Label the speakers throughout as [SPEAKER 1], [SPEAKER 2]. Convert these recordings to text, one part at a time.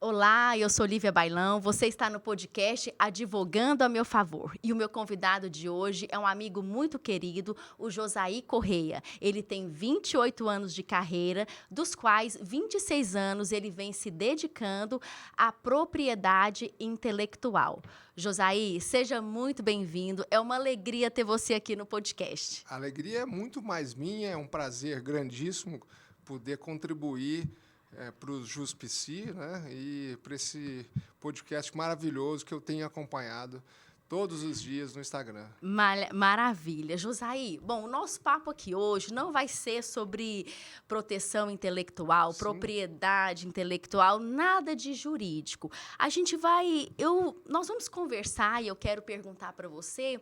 [SPEAKER 1] Olá, eu sou Lívia Bailão, você está no podcast Advogando a Meu Favor. E o meu convidado de hoje é um amigo muito querido, o Josaí Correia. Ele tem 28 anos de carreira, dos quais 26 anos ele vem se dedicando à propriedade intelectual. Josaí, seja muito bem-vindo, é uma alegria ter você aqui no podcast.
[SPEAKER 2] A alegria é muito mais minha, é um prazer grandíssimo poder contribuir para o JusPC, né, e para esse podcast maravilhoso que eu tenho acompanhado todos os dias no Instagram.
[SPEAKER 1] Maravilha. Josaí, bom, o nosso papo aqui hoje não vai ser sobre proteção intelectual,
[SPEAKER 2] Sim.
[SPEAKER 1] propriedade intelectual, nada de jurídico. Nós vamos conversar e eu quero perguntar para você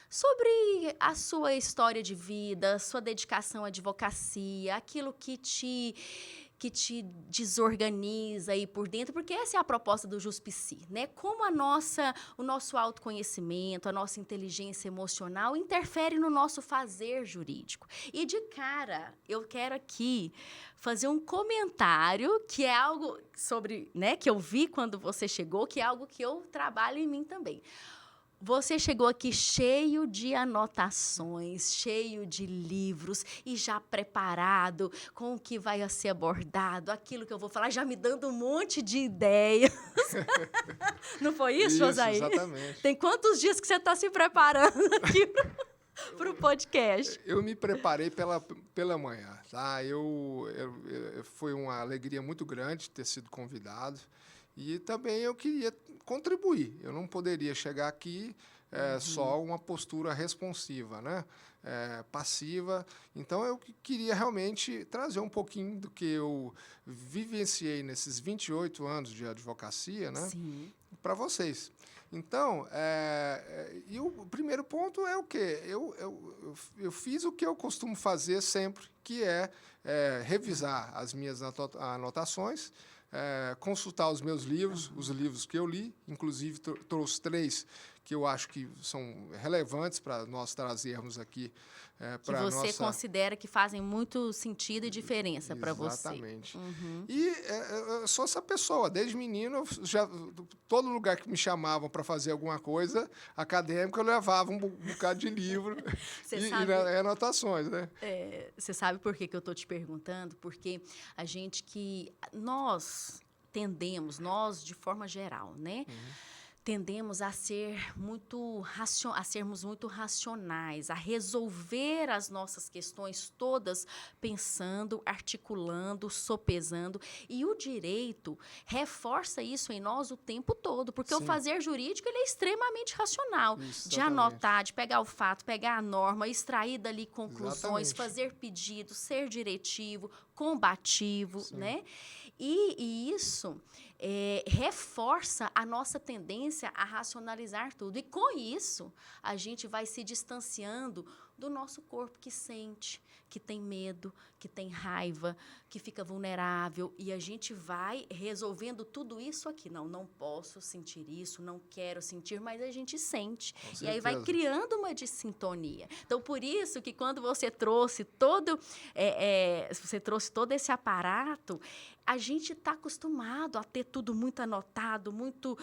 [SPEAKER 1] sobre a sua história de vida, sua dedicação à advocacia, aquilo que te desorganiza aí por dentro, porque essa é a proposta do JusPC, né? Como o nosso autoconhecimento, a nossa inteligência emocional interfere no nosso fazer jurídico. E de cara, eu quero aqui fazer um comentário que é algo sobre, né, que eu vi quando você chegou, que é algo que eu trabalho em mim também. Você chegou aqui cheio de anotações, cheio de livros e já preparado com o que vai ser abordado, aquilo que eu vou falar, já me dando um monte de ideias. Não foi isso,
[SPEAKER 2] Isso,
[SPEAKER 1] Josaí?
[SPEAKER 2] exatamente.
[SPEAKER 1] Tem quantos dias que você está se preparando aqui para o podcast?
[SPEAKER 2] Eu me preparei pela manhã, tá? Foi uma alegria muito grande ter sido convidado e também eu queria contribuir. Eu não poderia chegar aqui só uma postura responsiva, né? Passiva. Então, eu queria realmente trazer um pouquinho do que eu vivenciei nesses 28 anos de advocacia, né?
[SPEAKER 1] Sim.
[SPEAKER 2] Para vocês. Então, e o primeiro ponto é o quê? Eu fiz o que eu costumo fazer sempre, que é revisar as minhas anotações, consultar os meus livros, os livros que eu li, inclusive trouxe 3 que eu acho que são relevantes para nós trazermos aqui
[SPEAKER 1] Que
[SPEAKER 2] para a
[SPEAKER 1] você
[SPEAKER 2] nossa...
[SPEAKER 1] considera que fazem muito sentido e diferença para você.
[SPEAKER 2] Exatamente.
[SPEAKER 1] Uhum.
[SPEAKER 2] E eu sou essa pessoa. Desde menino, todo lugar que me chamavam para fazer alguma coisa acadêmica, eu levava um bocado de livro
[SPEAKER 1] Você
[SPEAKER 2] e
[SPEAKER 1] sabe,
[SPEAKER 2] anotações, né?
[SPEAKER 1] você sabe por que que eu estou te perguntando? Porque nós tendemos, nós de forma geral, né? Tendemos a sermos muito racionais, a resolver as nossas questões todas pensando, articulando, sopesando. E o direito reforça isso em nós o tempo todo, porque o
[SPEAKER 2] Sim,
[SPEAKER 1] fazer jurídico ele é extremamente racional,
[SPEAKER 2] isso,
[SPEAKER 1] de
[SPEAKER 2] exatamente.
[SPEAKER 1] anotar, de pegar o fato, pegar a norma, extrair dali conclusões,
[SPEAKER 2] Exatamente.
[SPEAKER 1] fazer pedidos, ser diretivo, combativo,
[SPEAKER 2] Sim.
[SPEAKER 1] né? E isso reforça a nossa tendência a racionalizar tudo. E com isso, a gente vai se distanciando do nosso corpo que sente, que tem medo, que tem raiva, que fica vulnerável. E a gente vai resolvendo tudo isso aqui. Não posso sentir isso, não quero sentir, mas a gente sente.
[SPEAKER 2] Com
[SPEAKER 1] E aí vai
[SPEAKER 2] certeza.
[SPEAKER 1] criando uma dissintonia. Então, por isso que quando você trouxe você trouxe todo esse aparato, a gente está acostumado a ter tudo muito anotado, muito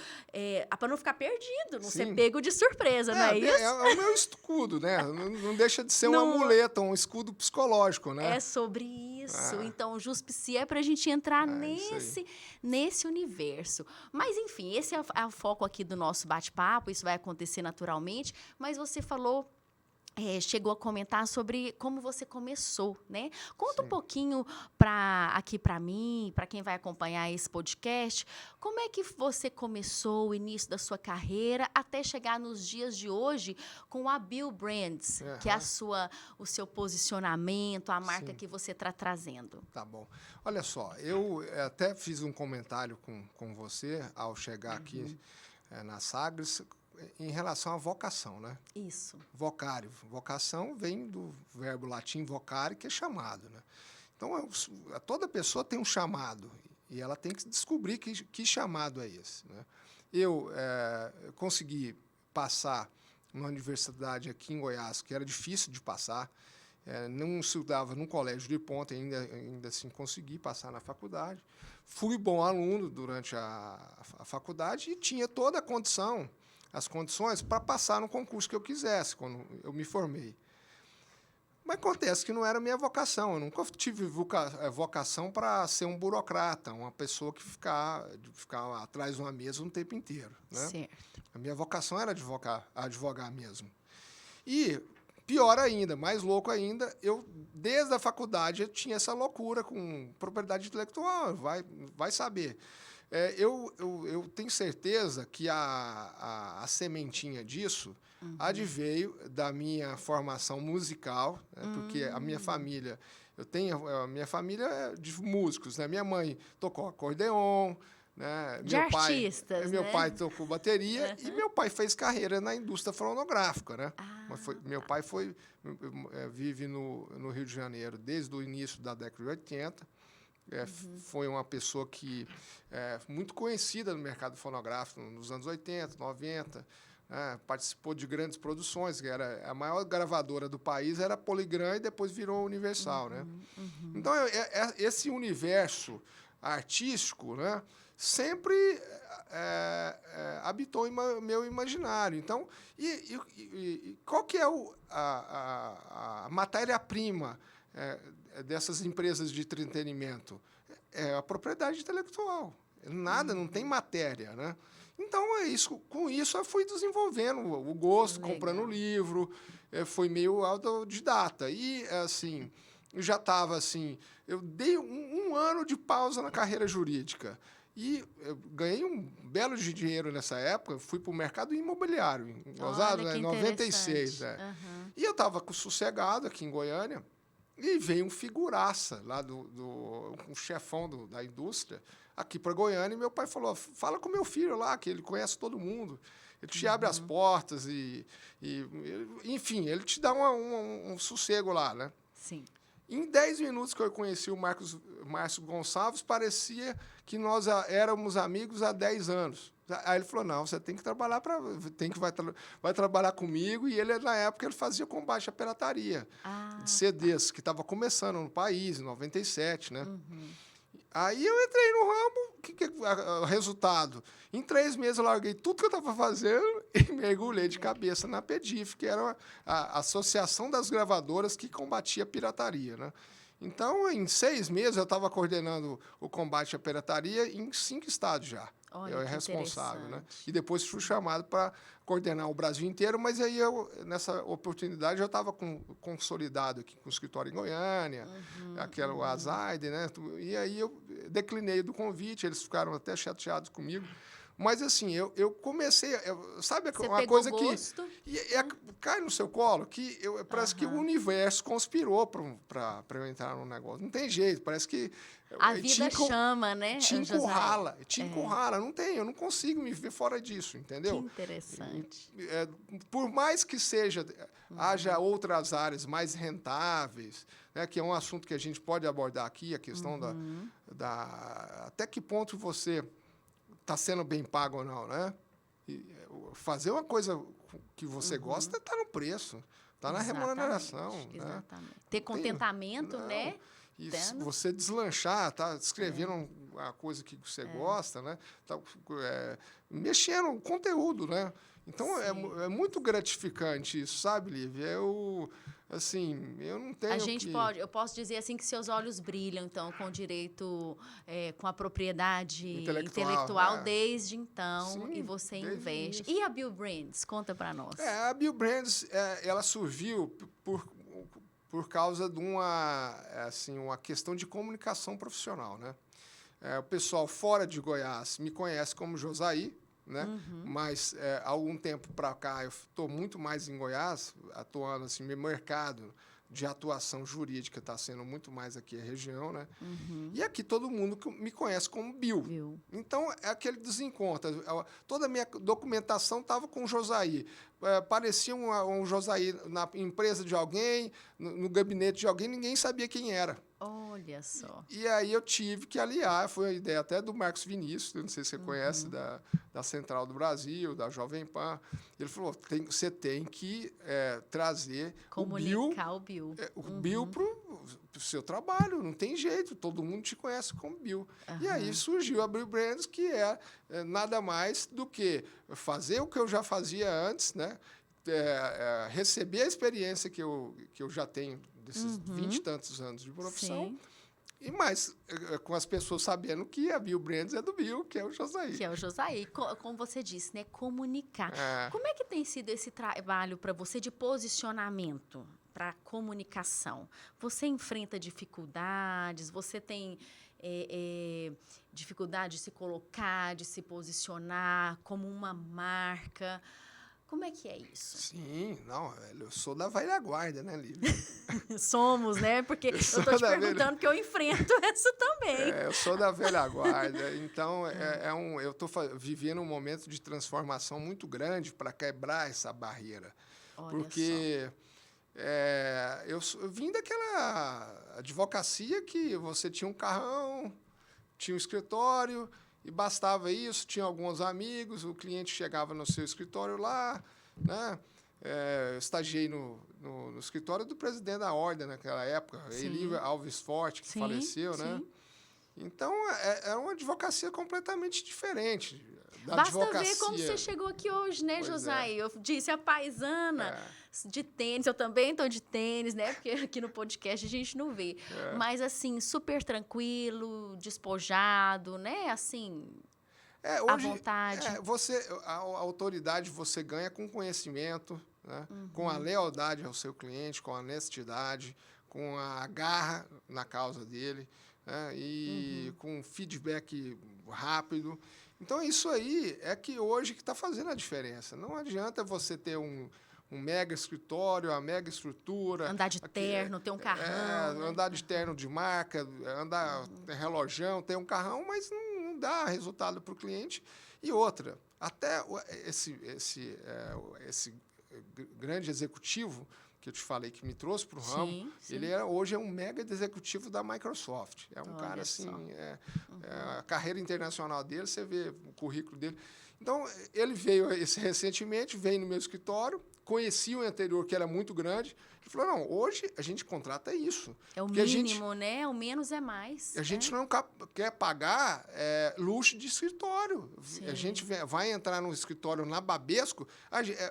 [SPEAKER 1] para não ficar perdido, não ser
[SPEAKER 2] Sim.
[SPEAKER 1] pego de surpresa, não é
[SPEAKER 2] É
[SPEAKER 1] isso?
[SPEAKER 2] o meu escudo, né? Não deixa de ser uma
[SPEAKER 1] Não
[SPEAKER 2] muleta, um escudo psicológico, né?
[SPEAKER 1] é sobre isso.
[SPEAKER 2] Ah,
[SPEAKER 1] Então, o JusPC é para a gente entrar
[SPEAKER 2] é isso aí.
[SPEAKER 1] nesse universo. Mas, enfim, esse é o foco aqui do nosso bate-papo, isso vai acontecer naturalmente, mas você falou. Chegou a comentar sobre como você começou, né? Conta um
[SPEAKER 2] Sim.
[SPEAKER 1] pouquinho aqui para mim, para quem vai acompanhar esse podcast, como é que você começou o início da sua carreira até chegar nos dias de hoje com a Bill Brands, que é
[SPEAKER 2] Aham.
[SPEAKER 1] o seu posicionamento, a marca
[SPEAKER 2] Sim.
[SPEAKER 1] que você está trazendo.
[SPEAKER 2] Tá bom. Olha só, eu até fiz um comentário com você ao chegar aqui na Sagres em relação à vocação, né?
[SPEAKER 1] Isso.
[SPEAKER 2] Vocário. Vocação vem do verbo latim vocare, que é chamado, né? Então, toda pessoa tem um chamado e ela tem que descobrir que chamado é esse, né? Eu consegui passar numa universidade aqui em Goiás, que era difícil de passar, não estudava num colégio de ponta, ainda assim consegui passar na faculdade. Fui bom aluno durante a faculdade e tinha toda a condição, as condições para passar no concurso que eu quisesse, quando eu me formei. Mas acontece que não era a minha vocação. Eu nunca tive vocação para ser um burocrata, uma pessoa que ficar atrás de uma mesa o tempo inteiro. Né?
[SPEAKER 1] Certo.
[SPEAKER 2] A minha vocação era advogar mesmo. E, pior ainda, mais louco ainda, desde a faculdade, eu tinha essa loucura com propriedade intelectual, vai saber. Eu tenho certeza que a sementinha disso adveio da minha formação musical, né, porque a minha família, a minha família é de músicos, né? Minha mãe tocou acordeon, né?
[SPEAKER 1] De artistas,
[SPEAKER 2] meu
[SPEAKER 1] né?
[SPEAKER 2] pai tocou bateria e meu pai fez carreira na indústria fonográfica, né? Meu pai vive no Rio de Janeiro desde o início da década de 80. Foi uma pessoa que muito conhecida no mercado fonográfico nos anos 80, 90. Participou de grandes produções, que era a maior gravadora do país, era a Polygram e depois virou Universal. Né? Então, esse universo artístico, né, sempre habitou em meu imaginário. Então, qual que é a matéria-prima dessas empresas de entretenimento? É a propriedade intelectual. Nada, não tem matéria, né? Então, com isso eu fui desenvolvendo o gosto, comprando livro, foi meio autodidata. E, assim, eu já estava assim, eu dei um ano de pausa na carreira jurídica. E eu ganhei um belo de dinheiro nessa época, fui para o mercado imobiliário, em Osasco, em 96. E eu estava sossegado aqui em Goiânia, e veio um figuraça lá um chefão da indústria aqui para Goiânia, e meu pai falou, fala com meu filho lá, que ele conhece todo mundo, ele te abre as portas enfim, ele te dá um sossego lá, né?
[SPEAKER 1] Sim.
[SPEAKER 2] Em 10 minutos que eu conheci o Márcio Gonçalves, parecia que nós éramos amigos há 10 anos. Aí ele falou, não, você tem que trabalhar vai trabalhar comigo. E ele, na época, ele fazia combate à pirataria de CDs, que estava começando no país, em 97, né? Aí eu entrei no ramo, o resultado? Em 3 meses eu larguei tudo que eu estava fazendo e mergulhei de cabeça na PEDIF, que era a Associação das Gravadoras que combatia a pirataria, né? Então, em 6 meses, eu estava coordenando o combate à pirataria em 5 estados já.
[SPEAKER 1] Olha,
[SPEAKER 2] eu era responsável, né? E depois fui chamado para coordenar o Brasil inteiro, mas aí nessa oportunidade eu estava consolidado aqui com o escritório em Goiânia, o Azaide, né? E aí eu declinei do convite, eles ficaram até chateados comigo. Mas, assim, eu comecei... sabe
[SPEAKER 1] Você
[SPEAKER 2] uma
[SPEAKER 1] pegou
[SPEAKER 2] coisa
[SPEAKER 1] gosto?
[SPEAKER 2] cai no seu colo, que parece que o universo conspirou para eu entrar no negócio. Não tem jeito, parece que...
[SPEAKER 1] A vida chama, né,
[SPEAKER 2] te encurrala. Eu não consigo me ver fora disso, entendeu?
[SPEAKER 1] Que interessante.
[SPEAKER 2] Por mais que haja outras áreas mais rentáveis, né, que é um assunto que a gente pode abordar aqui, a questão até que ponto você está sendo bem pago ou não, né? Fazer uma coisa que você gosta está no preço, está na remuneração.
[SPEAKER 1] Exatamente.
[SPEAKER 2] Né?
[SPEAKER 1] Ter contentamento, né?
[SPEAKER 2] E você deslanchar, tá escrevendo uma coisa que você gosta, né? Tá, mexendo no conteúdo, né? Então, é muito gratificante isso, sabe, Lívia? Eu não tenho
[SPEAKER 1] eu posso dizer assim que seus olhos brilham, então, com o direito, com a propriedade intelectual desde então,
[SPEAKER 2] Sim,
[SPEAKER 1] e você investe. E a Bill Brands? Conta para nós.
[SPEAKER 2] A Bill Brands, ela surgiu por causa de uma questão de comunicação profissional, né? O pessoal fora de Goiás me conhece como Josaí, né? Mas há algum tempo para cá eu estou muito mais em Goiás, atuando assim, meu mercado de atuação jurídica está sendo muito mais aqui a região, né? E aqui todo mundo me conhece como Bill. Então é aquele desencontro. Toda a minha documentação estava com o Josaí. Parecia um Josaí na empresa de alguém, no gabinete de alguém, ninguém sabia quem era.
[SPEAKER 1] Olha só.
[SPEAKER 2] E aí eu tive que aliar, foi a ideia até do Marcos Vinícius, eu não sei se você conhece, da Central do Brasil, da Jovem Pan. Ele falou, você tem que trazer
[SPEAKER 1] Comunicar o Bill.
[SPEAKER 2] o Bill para o seu trabalho, não tem jeito, todo mundo te conhece como Bill. E aí surgiu a Bill Brands, que nada mais do que fazer o que eu já fazia antes, né? Receber a experiência que eu já tenho desses 20 e tantos anos de profissão.
[SPEAKER 1] Sim.
[SPEAKER 2] E mais, com as pessoas sabendo que a Bill Brands é do Bill, que é o Josaí.
[SPEAKER 1] Que é o Josaí. Como você disse, né? Comunicar. Como é que tem sido esse trabalho para você de posicionamento, para comunicação? Você enfrenta dificuldades? Você tem dificuldade de se colocar, de se posicionar como uma marca? Como é que é isso?
[SPEAKER 2] Sim, não, eu sou da velha guarda, né, Lívia?
[SPEAKER 1] Somos, né? Porque eu estou te perguntando que eu enfrento essa também.
[SPEAKER 2] Eu sou da velha guarda, então eu estou vivendo um momento de transformação muito grande para quebrar essa barreira.
[SPEAKER 1] Olha
[SPEAKER 2] porque eu vim daquela advocacia que você tinha um carrão, tinha um escritório, e bastava isso, tinha alguns amigos, o cliente chegava no seu escritório lá, né? Eu estagiei no escritório do presidente da Ordem naquela época, Eli Alves Forte, que faleceu, né? Então, é uma advocacia completamente diferente da
[SPEAKER 1] Basta
[SPEAKER 2] advocacia.
[SPEAKER 1] ver como você chegou aqui hoje, né, Josaí? Eu disse a paisana de tênis, eu também estou de tênis, né? Porque aqui no podcast a gente não vê. Mas, assim, super tranquilo, despojado, né? Assim, à vontade.
[SPEAKER 2] A autoridade você ganha com conhecimento, né? Com a lealdade ao seu cliente, com a honestidade, com a garra na causa dele, né? E com feedback rápido. Então, isso aí é que hoje que está fazendo a diferença. Não adianta você ter um mega escritório, uma mega estrutura.
[SPEAKER 1] Andar de terno, ter um carrão. Né?
[SPEAKER 2] Andar de terno de marca, andar relojão, ter um carrão, mas não dá resultado para o cliente. E outra, até esse grande executivo que eu te falei que me trouxe para o ramo, ele hoje é um mega executivo da Microsoft. É um cara assim, a carreira internacional dele, você vê o currículo dele. Então, ele veio recentemente, veio no meu escritório, conhecia o anterior, que era muito grande. Ele falou, não, hoje a gente contrata isso.
[SPEAKER 1] É o mínimo, né? O menos é mais.
[SPEAKER 2] A gente não quer pagar luxo de escritório. A gente vai entrar no escritório na Babesco,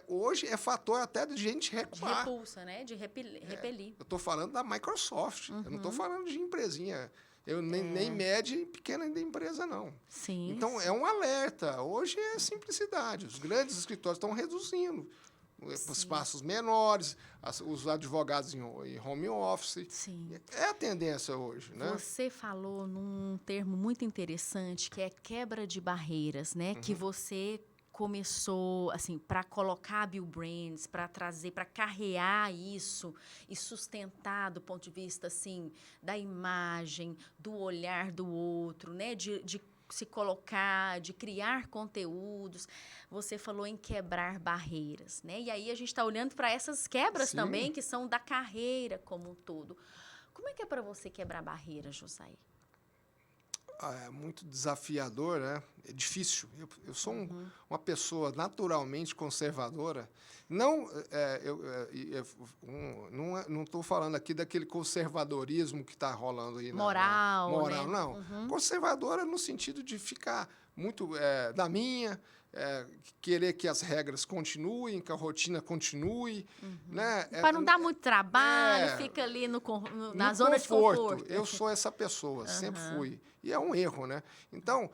[SPEAKER 2] hoje é fator até de gente recuar.
[SPEAKER 1] De repulsa, né? De repelir.
[SPEAKER 2] Eu estou falando da Microsoft, eu não estou falando de empresinha. Eu nem média e pequena empresa, não.
[SPEAKER 1] Sim.
[SPEAKER 2] Então, é um alerta. Hoje é simplicidade. Os grandes escritórios estão reduzindo. Espaços menores, os advogados em home office.
[SPEAKER 1] Sim.
[SPEAKER 2] É a tendência hoje, né?
[SPEAKER 1] Você falou num termo muito interessante, que é quebra de barreiras, né? Que você começou, assim, para colocar a Bill Brands, para trazer, para carrear isso e sustentar do ponto de vista, assim, da imagem, do olhar do outro, né? De se colocar, de criar conteúdos. Você falou em quebrar barreiras, né? E aí a gente está olhando para essas quebras também, que são da carreira como um todo. Como é que é para você quebrar barreiras, Josaí?
[SPEAKER 2] É muito desafiador, né? É difícil. Eu sou uma pessoa naturalmente conservadora. Não estou falando aqui daquele conservadorismo que está rolando aí.
[SPEAKER 1] Moral,
[SPEAKER 2] né? Não. Conservadora no sentido de ficar muito da minha, querer que as regras continuem, que a rotina continue. Né?
[SPEAKER 1] Para não dar muito trabalho, fica ali na zona de conforto.
[SPEAKER 2] Eu sou essa pessoa, sempre fui. E é um erro, né? Então,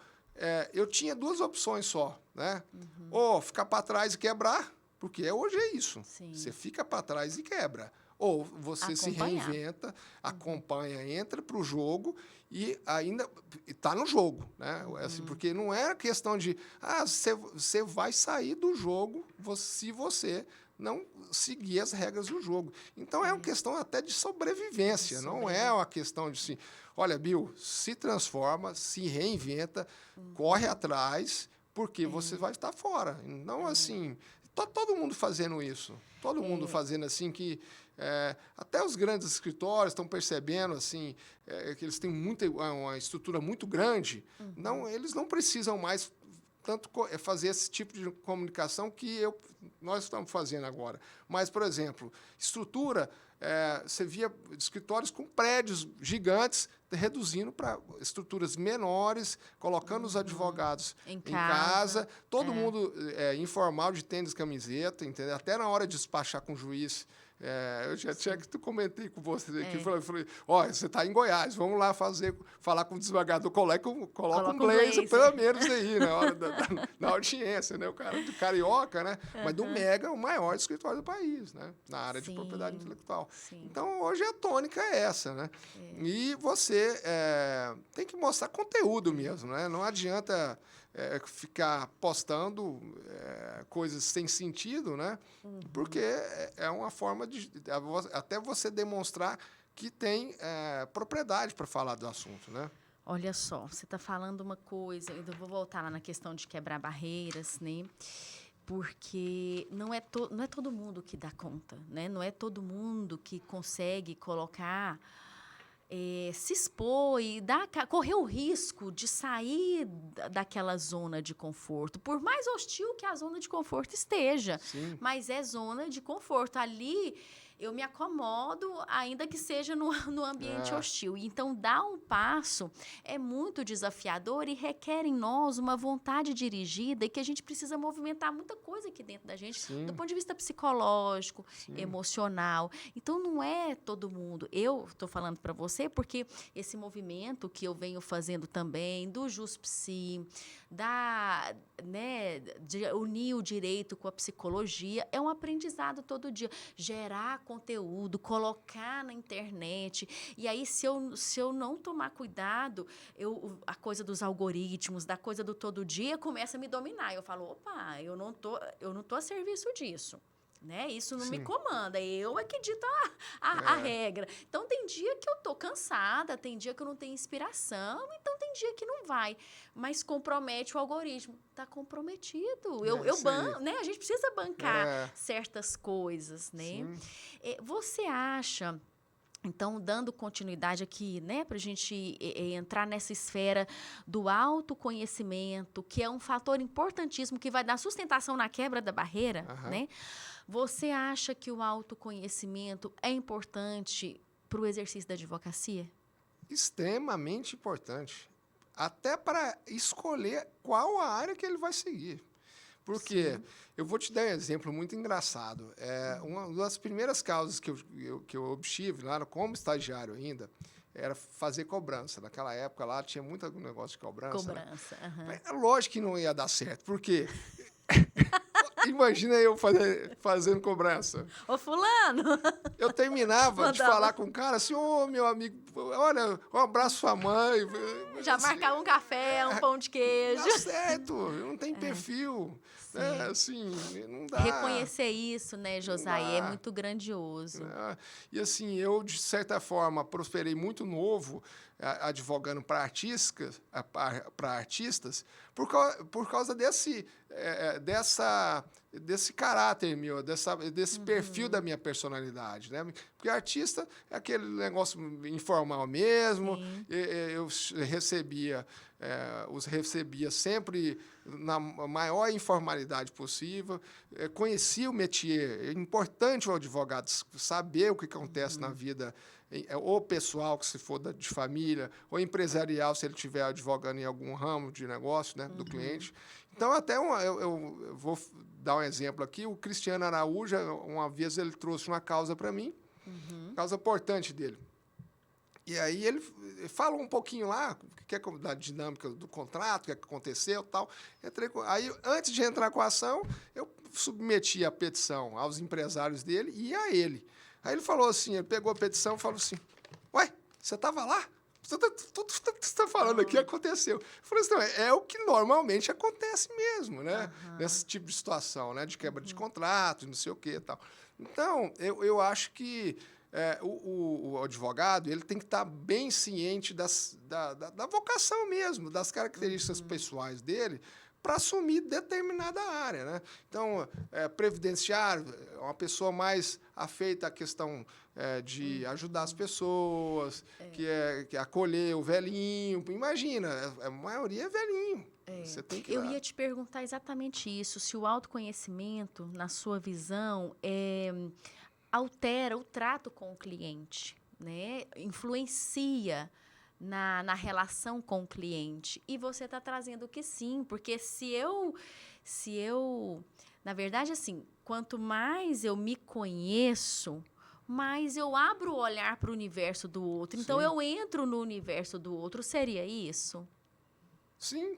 [SPEAKER 2] eu tinha duas opções só, né? Ou ficar para trás e quebrar, porque hoje é isso.
[SPEAKER 1] Sim.
[SPEAKER 2] Você fica para trás e quebra. Ou você se reinventa, acompanha, entra para o jogo e ainda está no jogo, né? Assim, porque não é questão de você vai sair do jogo se você não seguir as regras do jogo. Então, é uma questão até de sobrevivência, não é uma questão de assim, olha, Bill, se transforma, se reinventa, corre atrás, porque você vai estar fora. Não assim, todo mundo fazendo isso. Todo mundo fazendo assim que... até os grandes escritórios estão percebendo assim, que eles têm uma estrutura muito grande. Não, eles não precisam mais tanto fazer esse tipo de comunicação que nós estamos fazendo agora. Mas, por exemplo, estrutura, você via escritórios com prédios gigantes reduzindo para estruturas menores, colocando os advogados em casa, todo mundo informal de tênis, camiseta, entendeu? Até na hora de despachar com o juiz. Eu já tinha que comentei com você aqui, falei, olha, você está em Goiás, vamos lá falar com o desembargador, coloca um blazer, pelo menos aí, na hora da audiência, né? O cara de carioca, né? Mas do Mega, o maior escritório do país, né? Na área de propriedade intelectual.
[SPEAKER 1] Sim.
[SPEAKER 2] Então, hoje a tônica é essa, né? E você tem que mostrar conteúdo mesmo, né? Não adianta ficar postando coisas sem sentido, né? Porque é uma forma de até você demonstrar que tem propriedade para falar do assunto, né?
[SPEAKER 1] Olha só, você está falando uma coisa, eu vou voltar lá na questão de quebrar barreiras, né? Porque não é todo mundo que dá conta, né? Não é todo mundo que consegue colocar... se expor e correr o risco de sair daquela zona de conforto, por mais hostil que a zona de conforto esteja.
[SPEAKER 2] Sim.
[SPEAKER 1] Mas é zona de conforto. Ali eu me acomodo, ainda que seja no ambiente hostil. Então, dar um passo é muito desafiador e requer em nós uma vontade dirigida e que a gente precisa movimentar muita coisa aqui dentro da gente, do ponto de vista psicológico, emocional. Então, não é todo mundo. Eu estou falando para você porque esse movimento que eu venho fazendo também, do JusPsi, de unir o direito com a psicologia, é um aprendizado todo dia. Gerar conteúdo, colocar na internet. E aí, se eu não tomar cuidado, a coisa dos algoritmos, da coisa do todo dia, começa a me dominar. Eu falo, opa, eu não tô a serviço disso. Né? Isso não me comanda, eu é que dito a regra. Então, tem dia que eu tô cansada, tem dia que eu não tenho inspiração, então tem dia que não vai. Mas compromete o algoritmo. Tá comprometido. Né? A gente precisa bancar certas coisas, né? Você acha... Então, dando continuidade aqui, né, para a gente entrar nessa esfera do autoconhecimento, que é um fator importantíssimo que vai dar sustentação na quebra da barreira, né? Você acha que o autoconhecimento é importante para o exercício da advocacia?
[SPEAKER 2] Extremamente importante. Até para escolher qual a área que ele vai seguir. Porque eu vou te dar um exemplo muito engraçado. Uma das primeiras causas que eu obtive lá como estagiário ainda era fazer cobrança. Naquela época lá tinha muito negócio de cobrança.
[SPEAKER 1] Cobrança.
[SPEAKER 2] Né? Mas é lógico que não ia dar certo. Por quê? Imagina eu fazendo cobrança.
[SPEAKER 1] Ô, fulano!
[SPEAKER 2] Eu terminava de falar com o cara assim, meu amigo, olha, um abraço sua mãe.
[SPEAKER 1] Já assim, marcar um café, um pão de queijo.
[SPEAKER 2] Dá certo, não tem perfil. Assim, não dá.
[SPEAKER 1] Reconhecer isso, né, Josaí, é muito grandioso.
[SPEAKER 2] E assim, eu, de certa forma, prosperei muito novo advogando para artistas por causa desse caráter meu, desse perfil da minha personalidade, né? Porque artista é aquele negócio informal mesmo. Eu os recebia sempre na maior informalidade possível. Conhecia o métier. É importante o advogado saber o que acontece na vida, ou pessoal, que se for de família, ou empresarial, se ele estiver advogando em algum ramo de negócio, né, do cliente. Então, até eu vou dar um exemplo aqui. O Cristiano Araújo, uma vez, ele trouxe uma causa para mim, causa importante dele. E aí ele falou um pouquinho lá da dinâmica do contrato, o que aconteceu e tal. Aí, antes de entrar com a ação, eu submeti a petição aos empresários dele e a ele. Aí ele falou assim, ele pegou a petição e falou assim, ué, você estava lá? Tudo que você está falando aqui aconteceu. Eu falei assim, não, é o que normalmente acontece mesmo, né? Nesse tipo de situação, né? De quebra de contrato, não sei o quê e tal. Então, eu acho que o advogado ele tem que estar bem ciente da vocação mesmo, das características pessoais dele, para assumir determinada área, né? Então, previdenciário, uma pessoa mais afeita à questão de ajudar as pessoas, que é acolher o velhinho. Imagina, a maioria é velhinho. Você tem que ir
[SPEAKER 1] Eu
[SPEAKER 2] lá.
[SPEAKER 1] ia te perguntar exatamente isso, se o autoconhecimento, na sua visão, altera o trato com o cliente, né? Influencia na relação com o cliente. E você está trazendo que sim, porque na verdade, assim, quanto mais eu me conheço, mais eu abro o olhar para o universo do outro. Então,
[SPEAKER 2] Sim.
[SPEAKER 1] eu entro no universo do outro. Seria isso?
[SPEAKER 2] Sim.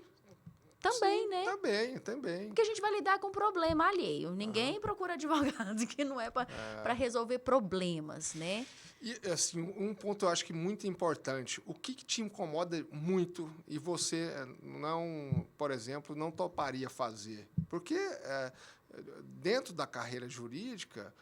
[SPEAKER 1] Também,
[SPEAKER 2] Sim,
[SPEAKER 1] né?
[SPEAKER 2] também.
[SPEAKER 1] Porque a gente vai lidar com problema alheio. Ninguém procura advogado que não é para resolver problemas, né?
[SPEAKER 2] E, assim, um ponto eu acho que muito importante. O que te incomoda muito e você não, por exemplo, não toparia fazer? Porque dentro da carreira jurídica,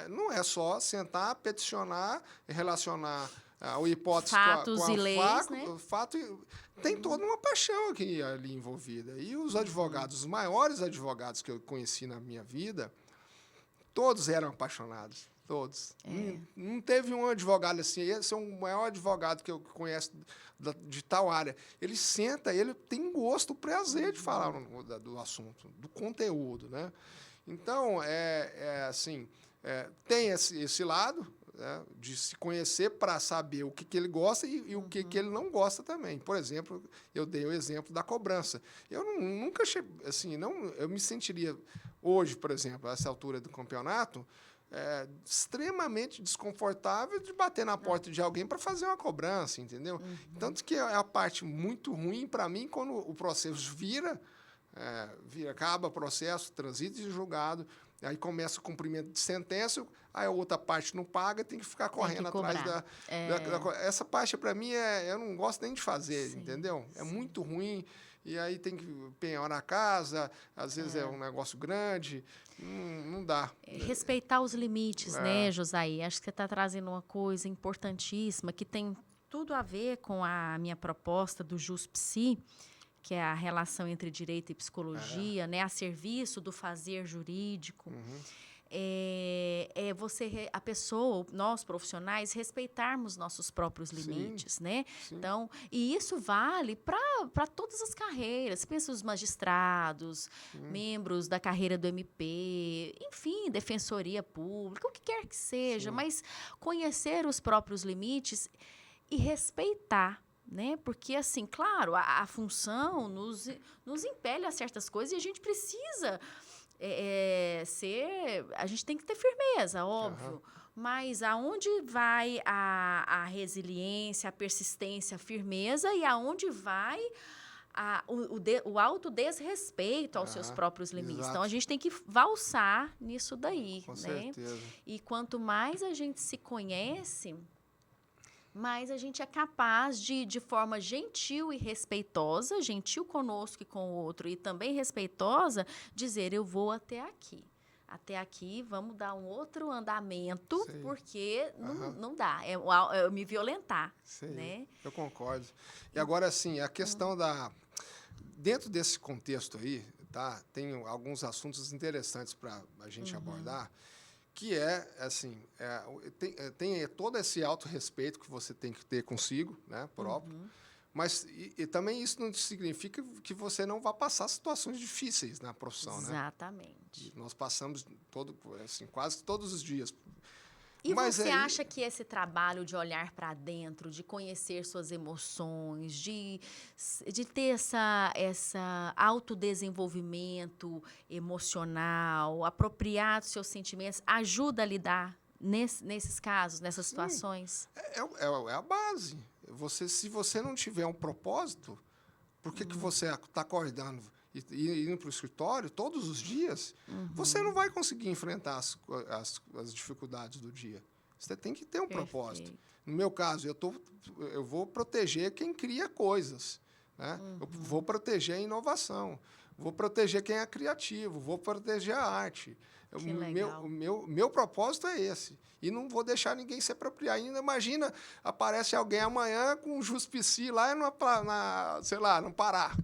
[SPEAKER 2] não é só sentar, peticionar, relacionar a hipótese
[SPEAKER 1] Fatos
[SPEAKER 2] com
[SPEAKER 1] e
[SPEAKER 2] a
[SPEAKER 1] leis, né?
[SPEAKER 2] fato. Tem toda uma paixão aqui ali envolvida. E os advogados, os maiores advogados que eu conheci na minha vida, todos eram apaixonados. Todos. Não teve um advogado assim, esse é o maior advogado que eu conheço de tal área. Ele senta, ele tem gosto, prazer de falar do assunto, do conteúdo, né? Então, assim, tem esse lado, né, de se conhecer para saber o que ele gosta e o que ele não gosta também. Por exemplo, eu dei o exemplo da cobrança. Eu nunca, assim, eu me sentiria hoje, por exemplo, a essa altura do campeonato, extremamente desconfortável de bater na porta de alguém para fazer uma cobrança, entendeu? Tanto que é a parte muito ruim para mim quando o processo acaba o processo, transita em julgado, aí começa o cumprimento de sentença, aí a outra parte não paga, tem que ficar correndo atrás da essa parte para mim eu não gosto nem de fazer, entendeu? É muito ruim. E aí tem que penhorar a casa, às vezes é um negócio grande, não dá.
[SPEAKER 1] Respeitar os limites, né, Josaí? Acho que você está trazendo uma coisa importantíssima que tem tudo a ver com a minha proposta do JusPsi, que é a relação entre direito e psicologia, né, a serviço do fazer jurídico. A pessoa, nós profissionais, respeitarmos nossos próprios limites, né?
[SPEAKER 2] Sim.
[SPEAKER 1] Então, e isso vale para todas as carreiras. Pensa os magistrados, membros da carreira do MP, enfim, defensoria pública, o que quer que seja, mas conhecer os próprios limites e respeitar. Né? Porque, assim, claro, a função nos impele a certas coisas e a gente precisa a gente tem que ter firmeza, óbvio. Mas aonde vai a resiliência, a persistência, a firmeza e aonde vai o autodesrespeito aos seus próprios limites.
[SPEAKER 2] Exato.
[SPEAKER 1] Então, a gente tem que valsar nisso daí.
[SPEAKER 2] Com
[SPEAKER 1] né?
[SPEAKER 2] certeza.
[SPEAKER 1] E quanto mais a gente se conhece, mais a gente é capaz de forma gentil e respeitosa, gentil conosco e com o outro, e também respeitosa, dizer, eu vou até aqui. Até aqui, vamos dar um outro andamento, porque não dá, é me violentar. Né?
[SPEAKER 2] Eu concordo. E agora, assim, a questão dentro desse contexto aí, tá, tem alguns assuntos interessantes para a gente abordar, que assim, tem todo esse autorrespeito que você tem que ter consigo, né, próprio, mas e também isso não significa que você não vá passar situações difíceis na profissão,
[SPEAKER 1] Exatamente.
[SPEAKER 2] né? Nós passamos quase todos os dias.
[SPEAKER 1] E você acha que esse trabalho de olhar para dentro, de conhecer suas emoções, de ter essa autodesenvolvimento emocional, apropriar dos seus sentimentos, ajuda a lidar nesses casos, nessas situações?
[SPEAKER 2] É a base. Se você não tiver um propósito, por que você está acordando e indo para o escritório todos os dias, você não vai conseguir enfrentar as dificuldades do dia. Você tem que ter um propósito. No meu caso, eu vou proteger quem cria coisas. Né? Eu vou proteger a inovação. Vou proteger quem é criativo. Vou proteger a arte. Meu propósito é esse. E não vou deixar ninguém se apropriar. Ainda imagina, aparece alguém amanhã com um JusPsi lá no Pará.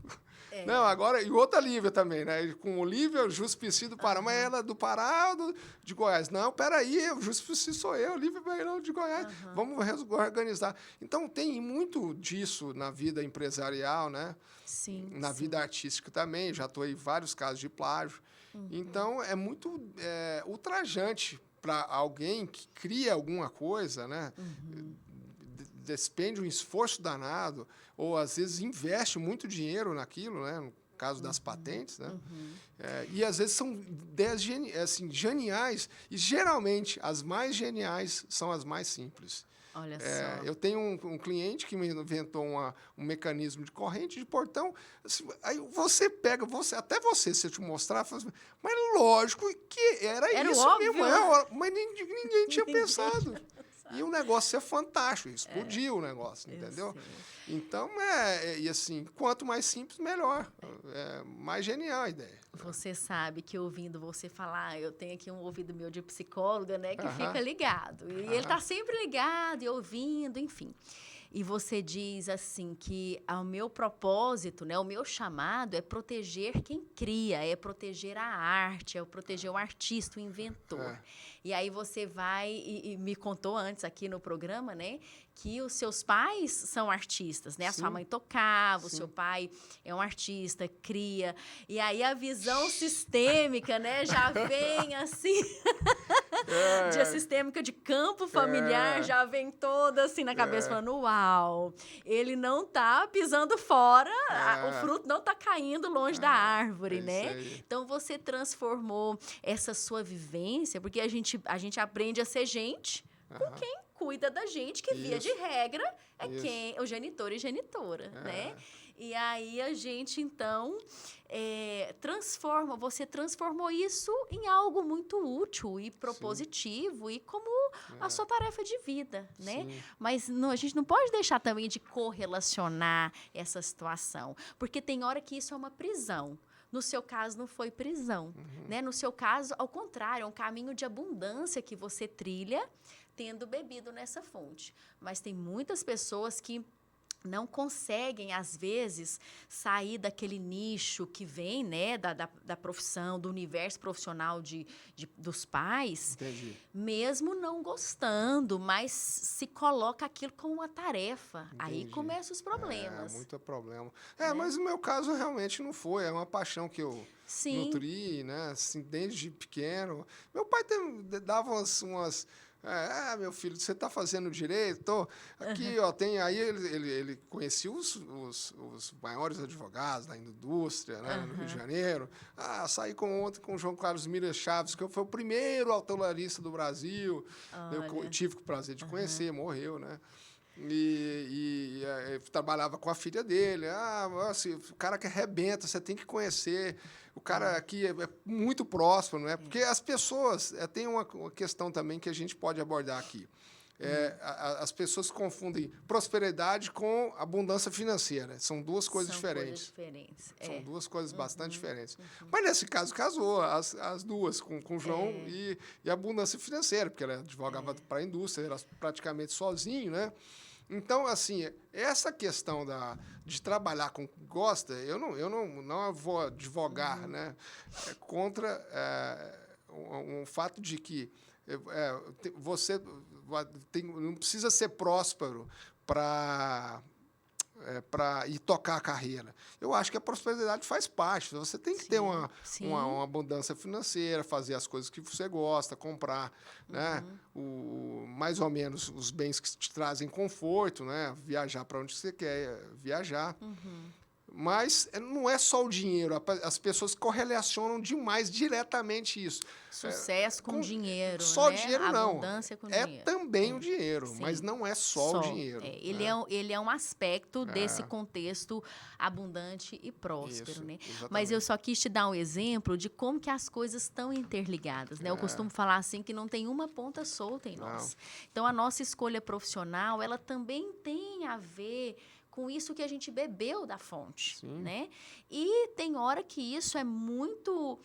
[SPEAKER 2] Não, agora, e outra Lívia também, né? Com Olívia, Juspici do Pará, mas ela é do Pará ou de Goiás? Não, peraí, o Juspici sou eu, Lívia Beirão de Goiás. Vamos organizar. Então, tem muito disso na vida empresarial, né?
[SPEAKER 1] Sim,
[SPEAKER 2] Na
[SPEAKER 1] sim.
[SPEAKER 2] vida artística também, já estou em vários casos de plágio. Então, é muito ultrajante para alguém que cria alguma coisa, né? Despende um esforço danado, ou às vezes investe muito dinheiro naquilo, né? No caso das patentes, né? E às vezes são ideias assim, geniais, e geralmente as mais geniais são as mais simples.
[SPEAKER 1] Olha só.
[SPEAKER 2] Eu tenho um cliente que me inventou um mecanismo de corrente de portão. Assim, aí você pega, até você, se eu te mostrar, fala assim, mas lógico que era isso
[SPEAKER 1] óbvio.
[SPEAKER 2] mesmo, mas ninguém tinha pensado. E o negócio é fantástico, explodiu o negócio, entendeu? Então, e assim, quanto mais simples, melhor. Mais genial a ideia.
[SPEAKER 1] Você sabe que ouvindo você falar, eu tenho aqui um ouvido meu de psicóloga, né, que fica ligado. E ele está sempre ligado e ouvindo, enfim. E você diz assim que o meu propósito, né, o meu chamado é proteger quem cria, é proteger a arte, é proteger o artista, o inventor. E aí você vai e me contou antes aqui no programa, né, que os seus pais são artistas, né? A sua mãe tocava, o seu pai é um artista, cria. E aí a visão sistêmica, né, já vem assim, de sistêmica de campo familiar, já vem toda assim na cabeça, falando, uau, ele não tá pisando fora, o fruto não tá caindo longe da árvore, né? Então, você transformou essa sua vivência, porque a gente aprende a ser gente com quem cuida da gente, que via de regra é quem, o genitor e genitora, né? E aí a gente, então, você transformou isso em algo muito útil e propositivo e como a sua tarefa de vida, né?
[SPEAKER 2] Sim.
[SPEAKER 1] Mas a gente não pode deixar também de correlacionar essa situação, porque tem hora que isso é uma prisão. No seu caso, não foi prisão, né? No seu caso, ao contrário, é um caminho de abundância que você trilha tendo bebido nessa fonte. Mas tem muitas pessoas que não conseguem, às vezes, sair daquele nicho que vem, né, da profissão, do universo profissional dos pais.
[SPEAKER 2] Entendi.
[SPEAKER 1] Mesmo não gostando, mas se coloca aquilo como uma tarefa.
[SPEAKER 2] Entendi.
[SPEAKER 1] Aí começam os problemas.
[SPEAKER 2] Muito problema. Mas no meu caso realmente não foi. É uma paixão que eu nutri, né, assim, desde pequeno. Meu pai dava umas meu filho, você está fazendo direito? Aqui, ó, tem. Aí ele conhecia os maiores advogados da indústria, né, no Rio de Janeiro. Saí ontem com o João Carlos Mira Chaves, que foi o primeiro autolarista do Brasil. Eu tive o prazer de conhecer, morreu, né? E trabalhava com a filha dele. Assim, o cara que arrebenta, você tem que conhecer. O cara aqui é muito próximo, não é? Porque as pessoas... tem uma questão também que a gente pode abordar aqui. As pessoas confundem prosperidade com abundância financeira. São duas coisas diferentes. São duas coisas bastante diferentes. Mas, nesse caso, casou as duas, com o João e a abundância financeira, porque ela advogava para a indústria, era praticamente sozinho, né? Então, assim, essa questão de trabalhar com o que gosta, eu não vou advogar, né, contra um fato de que você não precisa ser próspero para ir tocar a carreira. Eu acho que a prosperidade faz parte. Você tem que ter uma abundância financeira, fazer as coisas que você gosta, comprar, né, mais ou menos os bens que te trazem conforto, né, viajar para onde você quer viajar. Mas não é só o dinheiro. As pessoas correlacionam demais diretamente isso.
[SPEAKER 1] Sucesso com dinheiro,
[SPEAKER 2] só
[SPEAKER 1] né?
[SPEAKER 2] dinheiro não.
[SPEAKER 1] Abundância com dinheiro.
[SPEAKER 2] Também o dinheiro, mas não é só o dinheiro.
[SPEAKER 1] Ele é um aspecto desse contexto abundante e próspero, né?
[SPEAKER 2] Exatamente.
[SPEAKER 1] Mas eu só quis te dar um exemplo de como que as coisas estão interligadas, né? Eu costumo falar assim que não tem uma ponta solta em nós. Então, a nossa escolha profissional, ela também tem a ver com isso que a gente bebeu da fonte, né? E tem hora que isso é muito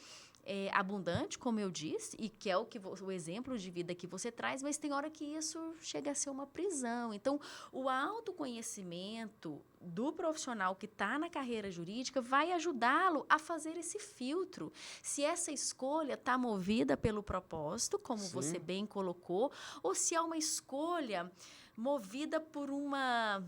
[SPEAKER 1] abundante, como eu disse, e que é o exemplo de vida que você traz, mas tem hora que isso chega a ser uma prisão. Então, o autoconhecimento do profissional que está na carreira jurídica vai ajudá-lo a fazer esse filtro. Se essa escolha está movida pelo propósito, como
[SPEAKER 2] Sim.
[SPEAKER 1] você bem colocou, ou se é uma escolha movida por uma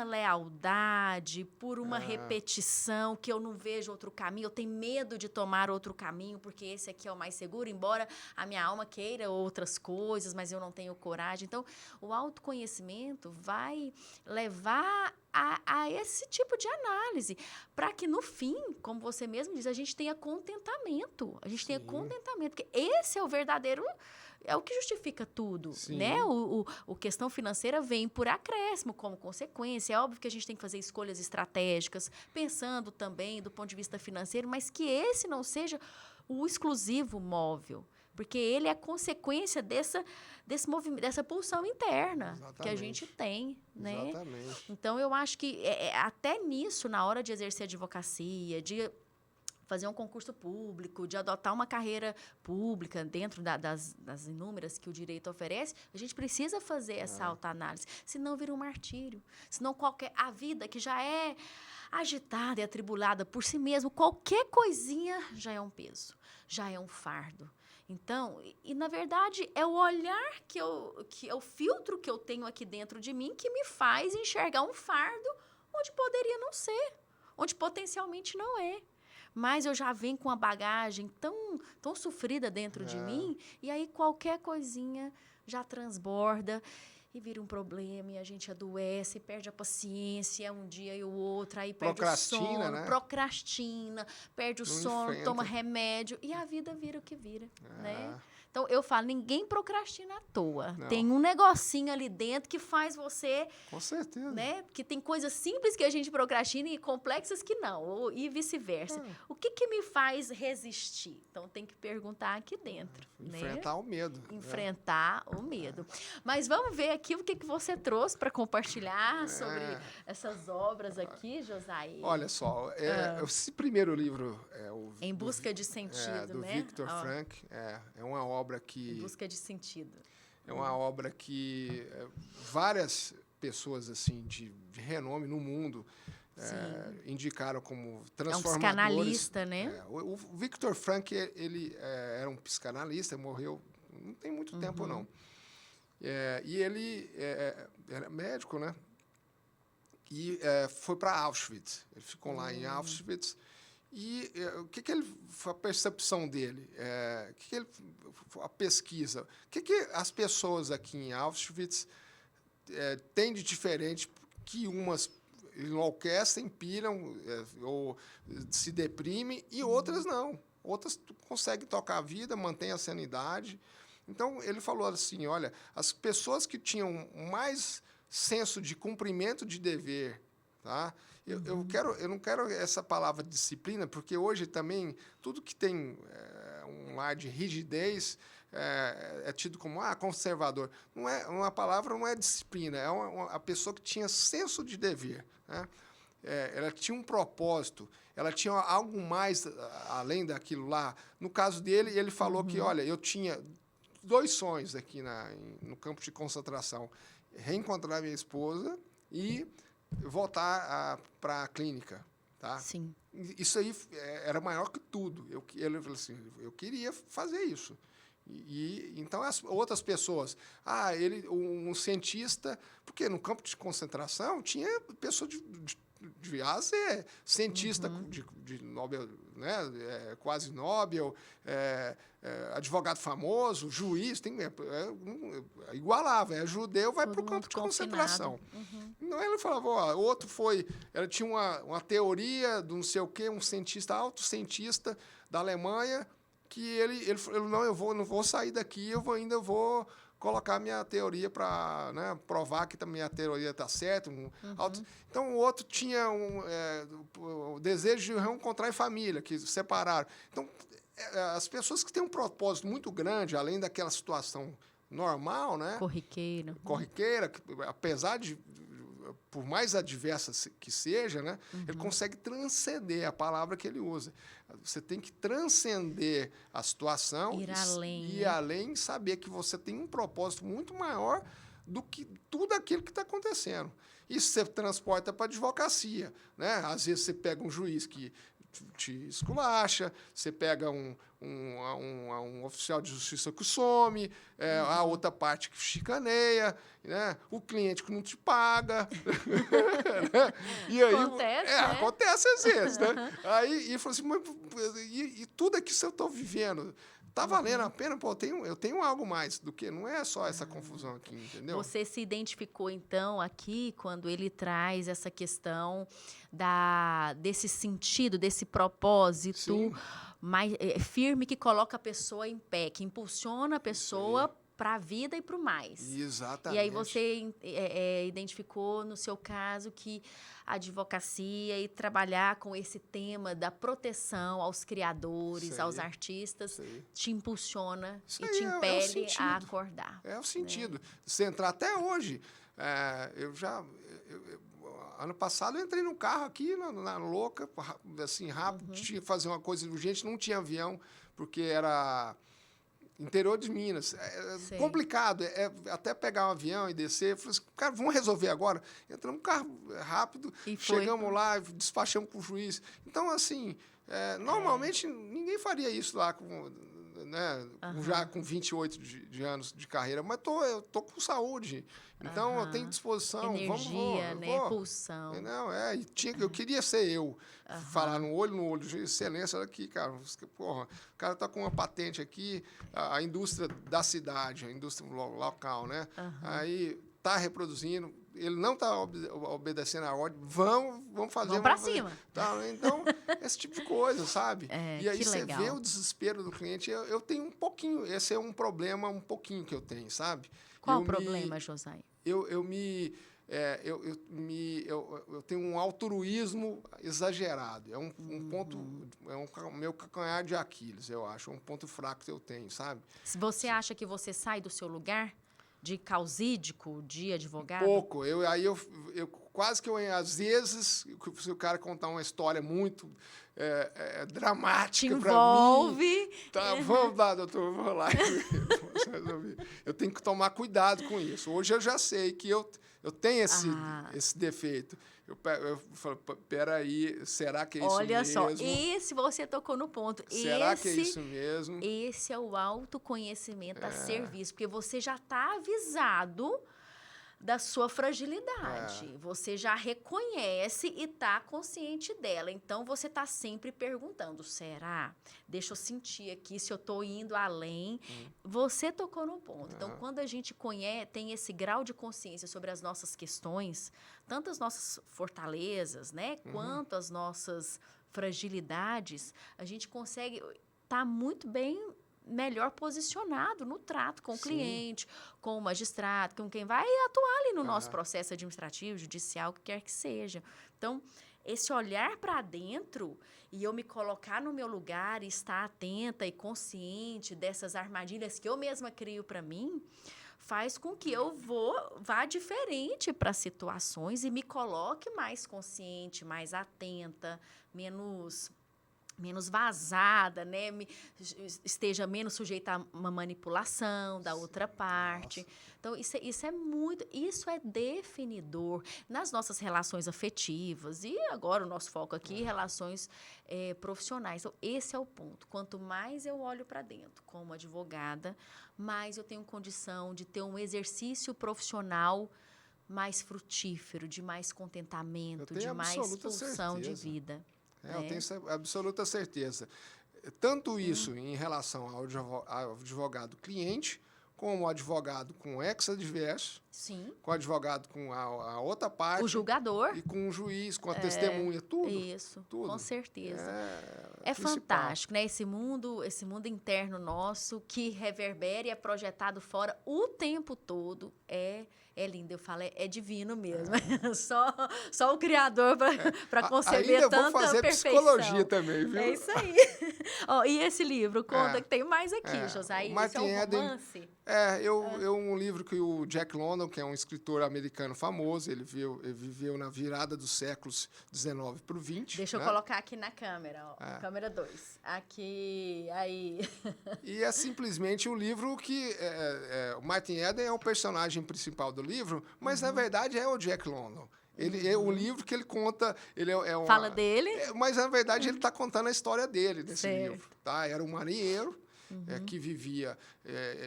[SPEAKER 1] lealdade, por uma repetição, que eu não vejo outro caminho, eu tenho medo de tomar outro caminho, porque esse aqui é o mais seguro, embora a minha alma queira outras coisas, mas eu não tenho coragem. Então, o autoconhecimento vai levar a esse tipo de análise, para que no fim, como você mesmo diz, a gente tenha contentamento. A gente tenha contentamento, porque esse é o verdadeiro... É o que justifica tudo, né? O questão financeira vem por acréscimo, como consequência. É óbvio que a gente tem que fazer escolhas estratégicas, pensando também do ponto de vista financeiro, mas que esse não seja o exclusivo móvel, porque ele é consequência desse movimento, dessa pulsão interna que a gente tem, né?
[SPEAKER 2] Exatamente.
[SPEAKER 1] Então, eu acho que até nisso, na hora de exercer advocacia, de fazer um concurso público, de adotar uma carreira pública dentro das inúmeras que o direito oferece, a gente precisa fazer essa autoanálise, senão vira um martírio. Senão a vida que já é agitada e atribulada por si mesmo, qualquer coisinha já é um peso, já é um fardo. Então, na verdade, é o olhar que é o filtro que eu tenho aqui dentro de mim que me faz enxergar um fardo onde poderia não ser, onde potencialmente não é. Mas eu já venho com uma bagagem tão sofrida dentro de mim, e aí qualquer coisinha já transborda e vira um problema, e a gente adoece, perde a paciência um dia e o outro, aí perde o sono,
[SPEAKER 2] né?
[SPEAKER 1] Procrastina, perde o sono,
[SPEAKER 2] enfrenta.
[SPEAKER 1] toma remédio, e a vida vira o que vira, né? Então, eu falo, ninguém procrastina à toa.
[SPEAKER 2] Não.
[SPEAKER 1] Tem um negocinho ali dentro que faz você...
[SPEAKER 2] Com certeza.
[SPEAKER 1] Né? Porque tem coisas simples que a gente procrastina e complexas que não, e vice-versa. O que me faz resistir? Então, tem que perguntar aqui dentro.
[SPEAKER 2] Enfrentar o medo.
[SPEAKER 1] Enfrentar o medo. Mas vamos ver aqui o que você trouxe para compartilhar sobre essas obras aqui, Josair.
[SPEAKER 2] Olha só, esse primeiro livro...
[SPEAKER 1] Em Busca de Sentido,
[SPEAKER 2] do
[SPEAKER 1] né?
[SPEAKER 2] Viktor Frankl. É uma obra que...
[SPEAKER 1] Em Busca de Sentido.
[SPEAKER 2] É uma obra que várias pessoas assim de renome no mundo indicaram como transformadores.
[SPEAKER 1] É um psicanalista, né?
[SPEAKER 2] O Viktor Frankl, ele era um psicanalista, morreu não tem muito tempo, não. E ele era médico, né? E foi para Auschwitz. Ele ficou lá em Auschwitz. E o que ele, a percepção dele, a pesquisa, o que as pessoas aqui em Auschwitz têm de diferente, que umas enlouquecem, piram ou se deprimem e outras não. Outras conseguem tocar a vida, mantêm a sanidade. Então, ele falou assim, olha, as pessoas que tinham mais senso de cumprimento de dever, tá? Eu não quero essa palavra disciplina, porque hoje também tudo que tem um ar de rigidez é tido como conservador. Não é, uma palavra não é disciplina, é a pessoa que tinha senso de dever, né? Ela tinha um propósito, ela tinha algo mais além daquilo lá. No caso dele, ele falou que, olha, eu tinha 2 sonhos aqui no campo de concentração: reencontrar minha esposa e voltar para a clínica, tá?
[SPEAKER 1] Sim.
[SPEAKER 2] Isso aí era maior que tudo. Ele falou assim, eu queria fazer isso. Então as outras pessoas, um cientista, porque no campo de concentração tinha pessoa de A a Z, cientista de Nobel, né? Quase Nobel, advogado famoso, juiz, igualava, judeu, vai para o campo de concentração. Então ele falava, outro ele tinha uma teoria do não sei o quê, um cientista, autocientista da Alemanha, que ele falou, não, eu não vou sair daqui, eu ainda vou colocar minha teoria para, né, provar que a minha teoria está certa. Então, o outro tinha o desejo de reencontrar em família, que separaram. Então, as pessoas que têm um propósito muito grande, além daquela situação normal, né?
[SPEAKER 1] Corriqueira,
[SPEAKER 2] que, apesar de por mais adversa que seja, né, ele consegue transcender a palavra que ele usa. Você tem que transcender a situação
[SPEAKER 1] Ir além,
[SPEAKER 2] e
[SPEAKER 1] né?
[SPEAKER 2] além saber que você tem um propósito muito maior do que tudo aquilo que está acontecendo. Isso você transporta para a advocacia, né? Às vezes você pega um juiz que te esculacha, você pega um oficial de justiça que some, a outra parte que chicaneia, né? O cliente que não te paga. Né? E aí,
[SPEAKER 1] Acontece, né?
[SPEAKER 2] acontece às vezes. Né? Aí, e falou assim, mas, e tudo aqui que eu estou vivendo, tá valendo a pena? Pô, eu tenho algo mais do que... Não é só essa confusão aqui, entendeu?
[SPEAKER 1] Você se identificou, então, aqui, quando ele traz essa questão desse sentido, desse propósito
[SPEAKER 2] Sim.
[SPEAKER 1] mais firme que coloca a pessoa em pé, que impulsiona a pessoa para a vida e para o mais.
[SPEAKER 2] Exatamente.
[SPEAKER 1] E aí você identificou, no seu caso, que a advocacia e trabalhar com esse tema da proteção aos criadores, aos artistas, te impulsiona
[SPEAKER 2] Isso
[SPEAKER 1] e
[SPEAKER 2] aí
[SPEAKER 1] te
[SPEAKER 2] é o
[SPEAKER 1] impele
[SPEAKER 2] sentido.
[SPEAKER 1] a acordar.
[SPEAKER 2] É o sentido. Você entrar até hoje. Ano passado eu entrei no carro aqui, na louca, assim, rápido, tinha que fazer uma coisa urgente, não tinha avião, porque era interior de Minas. É complicado, até pegar um avião e descer. Eu falei assim, cara, vamos resolver agora? Entramos no carro rápido, chegamos lá, despachamos com o juiz. Então, assim, normalmente ninguém faria isso lá né, já com 28 de anos de carreira, mas eu tô com saúde, então eu tenho disposição.
[SPEAKER 1] Energia,
[SPEAKER 2] vou.
[SPEAKER 1] Pulsão.
[SPEAKER 2] Não, eu queria ser eu, falar no olho, de excelência, olha aqui, cara, porra, o cara tá com uma patente aqui, a indústria da cidade, a indústria local, né? Aí tá reproduzindo, ele não está obedecendo a ordem, vamos fazer.
[SPEAKER 1] Vamos para cima.
[SPEAKER 2] Tá, então, esse tipo de coisa, sabe? E aí você
[SPEAKER 1] legal.
[SPEAKER 2] vê o desespero do cliente. Eu tenho um pouquinho, esse é um problema um pouquinho que eu tenho, sabe?
[SPEAKER 1] Qual o problema, José?
[SPEAKER 2] Eu tenho um altruísmo exagerado. É um ponto, é meu calcanhar de Aquiles, eu acho. É um ponto fraco que eu tenho, sabe?
[SPEAKER 1] Se você acha que você sai do seu lugar de causídico, de advogado?
[SPEAKER 2] Pouco. Eu quase que às vezes, se o cara contar uma história muito dramática para mim...
[SPEAKER 1] envolve.
[SPEAKER 2] Tá, vamos lá, doutor, vamos lá. Eu tenho que tomar cuidado com isso. Hoje eu já sei que eu tenho esse defeito. Eu falo, peraí, será que é isso mesmo?
[SPEAKER 1] Olha só, esse você tocou no ponto.
[SPEAKER 2] Será que é isso mesmo?
[SPEAKER 1] Esse é o autoconhecimento a ser visto, porque você já está avisado da sua fragilidade. Você já reconhece e está consciente dela. Então, você está sempre perguntando, será? Deixa eu sentir aqui se eu estou indo além. Você tocou no ponto. Então, quando a gente tem esse grau de consciência sobre as nossas questões, tanto as nossas fortalezas, né, quanto as nossas fragilidades, a gente consegue estar muito bem melhor posicionado no trato com o cliente, com o magistrado, com quem vai atuar ali no nosso processo administrativo, judicial, o que quer que seja. Então, esse olhar para dentro e eu me colocar no meu lugar e estar atenta e consciente dessas armadilhas que eu mesma crio para mim, faz com que eu vá diferente para situações e me coloque mais consciente, mais atenta, menos vazada, né? Esteja menos sujeita a uma manipulação da outra parte. Então, isso é definidor nas nossas relações afetivas e agora o nosso foco aqui, relações profissionais. Então, esse é o ponto. Quanto mais eu olho para dentro como advogada, mais eu tenho condição de ter um exercício profissional mais frutífero, de mais contentamento, de mais pulsão de vida.
[SPEAKER 2] Eu tenho absoluta certeza. Tanto isso em relação ao advogado cliente, como o advogado com o ex-adverso, com o advogado com a outra parte.
[SPEAKER 1] O julgador.
[SPEAKER 2] E com o juiz, com a testemunha, tudo.
[SPEAKER 1] Isso,
[SPEAKER 2] tudo.
[SPEAKER 1] Com certeza. É fantástico, né? Esse mundo interno nosso que reverbera e é projetado fora o tempo todo é lindo, eu falo, é divino mesmo. Só o Criador para conceber tanta perfeição. Ainda vou fazer
[SPEAKER 2] psicologia também, viu?
[SPEAKER 1] É isso aí. E esse livro, conta que tem mais aqui, José.
[SPEAKER 2] Martin
[SPEAKER 1] Esse é um romance?
[SPEAKER 2] Um livro que o Jack London, que é um escritor americano famoso, ele viveu na virada dos séculos XIX para o XX.
[SPEAKER 1] Deixa eu colocar aqui na câmera, ó, câmera 2. Aqui, aí.
[SPEAKER 2] E é simplesmente um livro que... o Martin Eden é o personagem principal do livro, mas, na verdade, é o Jack London. Ele é um livro que ele conta...
[SPEAKER 1] Fala dele?
[SPEAKER 2] Mas, na verdade, ele está contando a história dele nesse livro. Tá? Era um marinheiro que vivia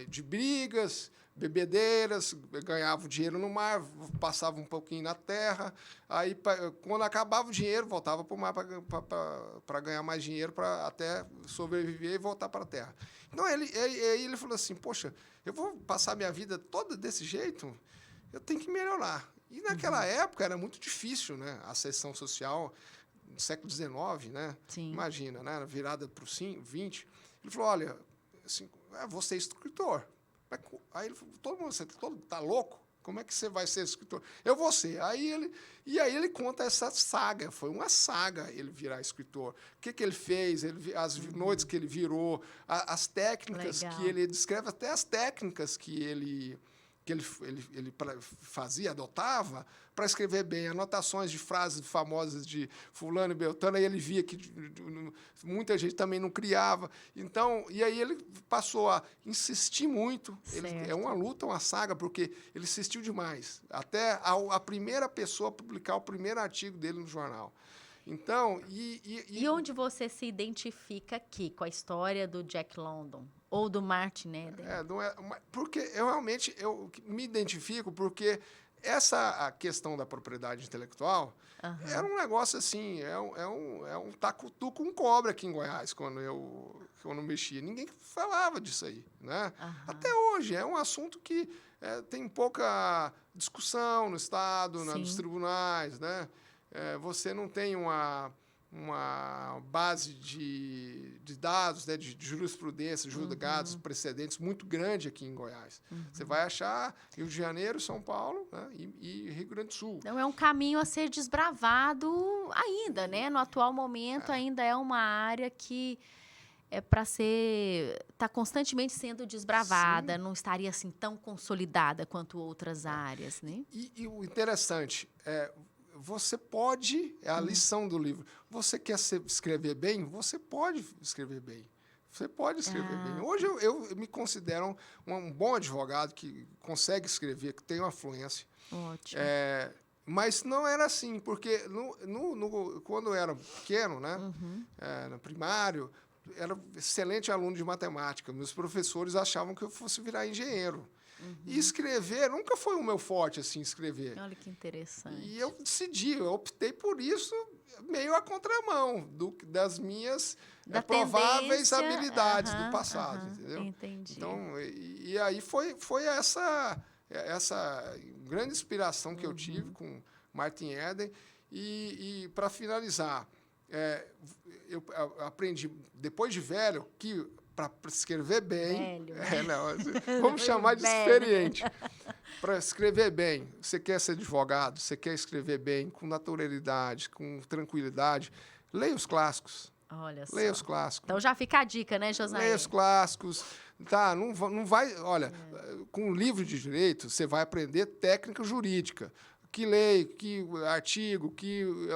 [SPEAKER 2] de brigas, bebedeiras, ganhava o dinheiro no mar, passava um pouquinho na terra. Aí, quando acabava o dinheiro, voltava para o mar para ganhar mais dinheiro, para até sobreviver e voltar para a terra. Então, ele falou assim, poxa, eu vou passar minha vida toda desse jeito? Eu tenho que melhorar. E naquela época era muito difícil, né? A ascensão social, no século XIX, né?
[SPEAKER 1] Sim.
[SPEAKER 2] Imagina, né? Virada para o XX. Ele falou, olha, assim, você é escritor. Aí ele falou, todo mundo, você está louco? Como é que você vai ser escritor? Eu vou ser. Aí ele conta essa saga. Foi uma saga ele virar escritor. O que ele fez, as noites que ele virou, as técnicas que ele descreve, até as técnicas que ele fazia, adotava, para escrever bem, anotações de frases famosas de fulano e beltrano, aí ele via que muita gente também não criava. Então, e aí ele passou a insistir muito. É uma luta, uma saga, porque ele insistiu demais, até a primeira pessoa a publicar o primeiro artigo dele no jornal. Então,
[SPEAKER 1] E onde você se identifica aqui com a história do Jack London? Ou do Martin Eden?
[SPEAKER 2] Porque eu me identifico porque a questão da propriedade intelectual era um negócio assim, é um tacutu com cobra aqui em Goiás, quando eu mexia. Ninguém falava disso aí, né? Até hoje, é um assunto que tem pouca discussão no Estado, nos tribunais, né? Você não tem uma base de dados, né, de jurisprudência, julgados, precedentes muito grande aqui em Goiás. Você vai achar Rio de Janeiro, São Paulo, né, e Rio Grande do Sul.
[SPEAKER 1] Então, é um caminho a ser desbravado ainda, né? No atual momento, ainda é uma área que é para está constantemente sendo desbravada, não estaria assim tão consolidada quanto outras áreas, né?
[SPEAKER 2] E o interessante você pode, é a lição do livro, você quer escrever bem? Você pode escrever bem. Você pode escrever bem. Hoje eu me considero um bom advogado que consegue escrever, que tem uma fluência.
[SPEAKER 1] Ótimo.
[SPEAKER 2] Mas não era assim, porque quando eu era pequeno, né, no primário, era excelente aluno de matemática. Meus professores achavam que eu fosse virar engenheiro. E escrever nunca foi o meu forte, assim, escrever.
[SPEAKER 1] Olha que interessante.
[SPEAKER 2] E eu optei por isso meio à contramão das minhas prováveis habilidades do passado, entendeu?
[SPEAKER 1] Entendi.
[SPEAKER 2] Então, e aí foi essa grande inspiração que eu tive com Martin Eden. E para finalizar, eu aprendi, depois de velho, que para escrever bem... vamos chamar de experiente. Para escrever bem, você quer ser advogado, você quer escrever bem, com naturalidade, com tranquilidade, leia os clássicos.
[SPEAKER 1] Olha só.
[SPEAKER 2] Leia os clássicos.
[SPEAKER 1] Então já fica a dica, né, Josair?
[SPEAKER 2] Leia os clássicos. Tá, não vai... Olha, com um livro de direito, você vai aprender técnica jurídica. Que lei, que artigo,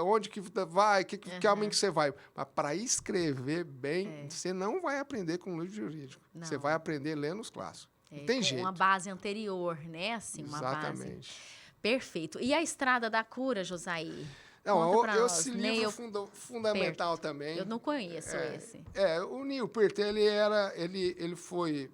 [SPEAKER 2] onde que vai, que caminho que você vai. Mas para escrever bem, você não vai aprender com um livro jurídico. Não. Você vai aprender lendo os clássicos. Não tem jeito.
[SPEAKER 1] Uma base anterior, né? Assim,
[SPEAKER 2] Exatamente.
[SPEAKER 1] Base. Perfeito. E a Estrada da Cura, Josair?
[SPEAKER 2] Não, esse livro fundamental também.
[SPEAKER 1] Eu não conheço esse.
[SPEAKER 2] O Neil Peart,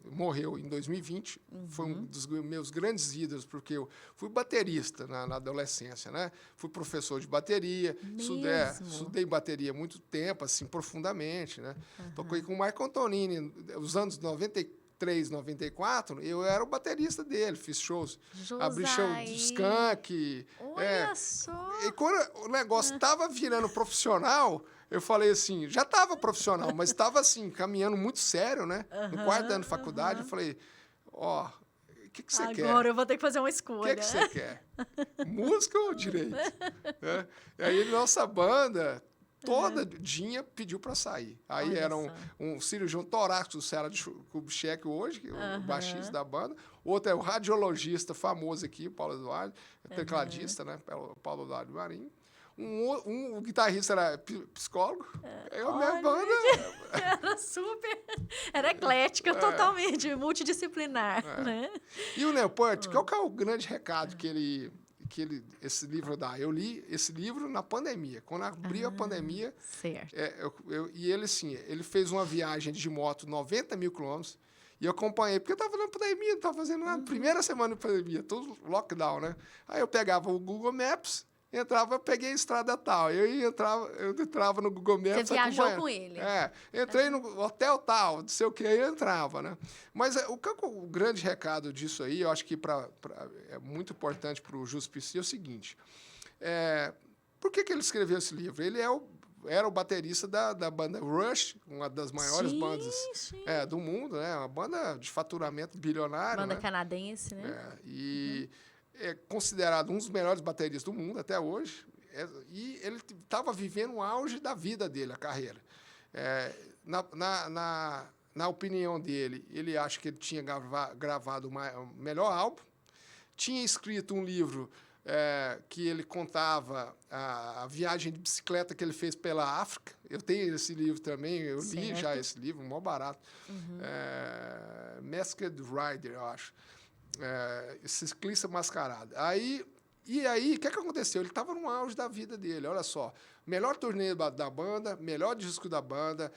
[SPEAKER 2] morreu em 2020, foi um dos meus grandes ídolos, porque eu fui baterista na adolescência, né? Fui professor de bateria, estudei bateria há muito tempo, assim, profundamente, né? Toquei com o Marco Antonini, os anos 93, 94, eu era o baterista dele, fiz shows. Abri show do Skank.
[SPEAKER 1] Olha só!
[SPEAKER 2] E quando o negócio estava virando profissional, eu falei assim, já estava profissional, mas estava assim, caminhando muito sério, né? No quarto ano de faculdade, eu falei, o que você quer?
[SPEAKER 1] Agora eu vou ter que fazer uma escolha.
[SPEAKER 2] O que você quer? Música ou direito? E aí, nossa banda... todinha pediu para sair. Aí
[SPEAKER 1] Olha
[SPEAKER 2] era
[SPEAKER 1] só.
[SPEAKER 2] um cirurgião torácico, o Sara Kubitschek hoje, que é o baixista da banda. Outro é o radiologista famoso aqui, Paulo Eduardo, tecladista, né? Paulo Eduardo Marinho. Um guitarrista era psicólogo. A minha
[SPEAKER 1] Olha,
[SPEAKER 2] banda...
[SPEAKER 1] Era super... Era eclética, totalmente, multidisciplinar, né?
[SPEAKER 2] E o Newport, qual que é o grande recado que esse livro dá? Eu li esse livro na pandemia. Quando abriu a pandemia...
[SPEAKER 1] Certo.
[SPEAKER 2] E ele, assim, ele fez uma viagem de moto 90 mil quilômetros e eu acompanhei, porque eu estava na pandemia, não estava fazendo nada. Primeira semana de pandemia, todo lockdown, né? Aí eu pegava o Google Maps, entrava, peguei a estrada tal. Eu entrava no Google Maps.
[SPEAKER 1] Você viajou com ele.
[SPEAKER 2] Entrei no hotel tal, não sei o que, aí eu entrava, né? Mas o grande recado disso aí, eu acho que é muito importante para o Juspc é o seguinte. Por que ele escreveu esse livro? Ele era o baterista da banda Rush, uma das maiores bandas do mundo, né? Uma banda de faturamento bilionário.
[SPEAKER 1] Banda
[SPEAKER 2] né?
[SPEAKER 1] canadense, né?
[SPEAKER 2] E é considerado um dos melhores bateristas do mundo até hoje. E ele estava vivendo o auge da vida dele, a carreira. Na opinião dele, ele acha que ele tinha gravado o melhor álbum, tinha escrito um livro que ele contava a viagem de bicicleta que ele fez pela África. Eu tenho esse livro também, eu li já esse livro, mó barato. Masked Rider, eu acho. Ciclista mascarado. E aí, o que aconteceu? Ele estava no auge da vida dele, olha só. Melhor turnê da banda, melhor disco da banda,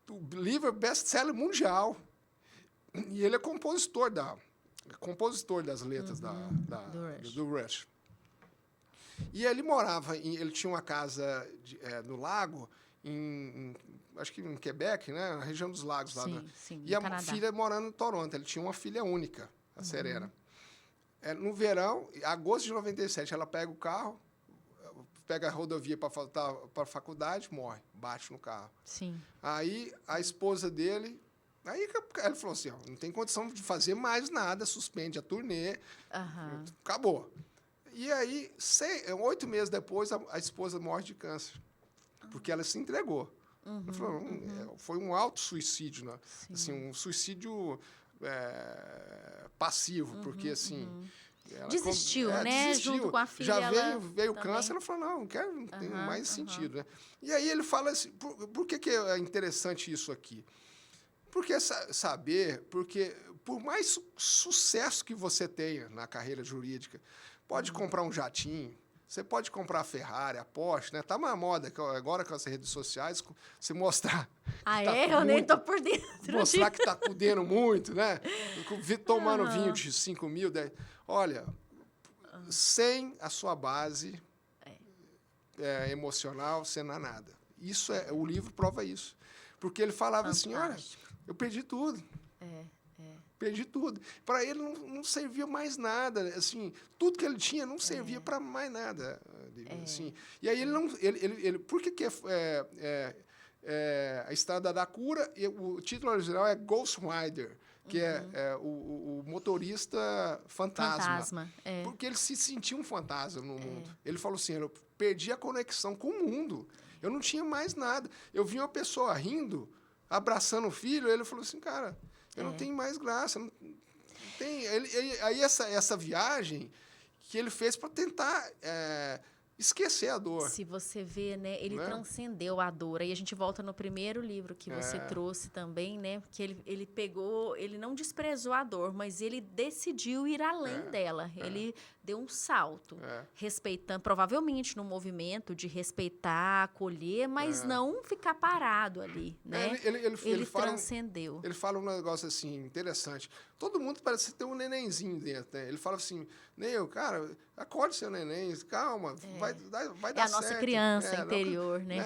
[SPEAKER 2] o livro best-seller mundial. E ele é compositor das letras do Rush. E ele morava, ele tinha uma casa no lago, acho que em Quebec, né? Na região dos lagos. Lá,
[SPEAKER 1] sim,
[SPEAKER 2] e a filha morando em Toronto. Ele tinha uma filha única, a Serena. No verão, em agosto de 97, ela pega o carro, pega a rodovia para a faculdade, morre, bate no carro.
[SPEAKER 1] Sim.
[SPEAKER 2] Aí a esposa dele... Aí ele falou assim, não tem condição de fazer mais nada, suspende a turnê, acabou. E aí, 8 meses depois, a esposa morre de câncer, porque ela se entregou. Falou, foi um auto-suicídio, né? Assim, um suicídio passivo, porque assim...
[SPEAKER 1] Desistiu, né?
[SPEAKER 2] Desistiu.
[SPEAKER 1] Junto com a filha.
[SPEAKER 2] Já veio o câncer, ela falou, não tem mais sentido. Né? E aí ele fala assim, por que é interessante isso aqui? Porque porque por mais sucesso que você tenha na carreira jurídica, pode comprar um jatinho, você pode comprar a Ferrari, a Porsche, né? Tá uma moda agora com as redes sociais, você mostrar...
[SPEAKER 1] Eu nem tô por dentro.
[SPEAKER 2] Mostrar que tá podendo muito, né? Tomando vinho de 5 mil, 10... Olha, sem a sua base emocional, você não é nada. O livro prova isso. Porque ele falava assim, olha, eu perdi tudo. Perdi tudo. Para ele não servia mais nada. Assim, tudo que ele tinha não servia para mais nada. Assim. E aí ele por que a Estrada da Cura? O título original é Ghost Rider, que é o motorista fantasma. Porque ele se sentia um fantasma no mundo. Ele falou assim, eu perdi a conexão com o mundo. Eu não tinha mais nada. Eu vi uma pessoa rindo, abraçando o filho, ele falou assim, cara, eu não tenho mais graça. Não tem. Aí essa viagem que ele fez para tentar esquecer a dor.
[SPEAKER 1] Se você vê, né, ele transcendeu a dor. Aí a gente volta no primeiro livro que você trouxe também, né, que ele pegou, ele não desprezou a dor, mas ele decidiu ir além dela. Ele deu um salto, respeitando, provavelmente no movimento de respeitar, acolher, mas não ficar parado ali, né? Ele transcendeu.
[SPEAKER 2] Ele fala um negócio assim interessante. Todo mundo parece ter um nenenzinho dentro, né? Ele fala assim, Neil, cara, acorde seu neném, calma, vai dar certo.
[SPEAKER 1] É a nossa criança interior, né?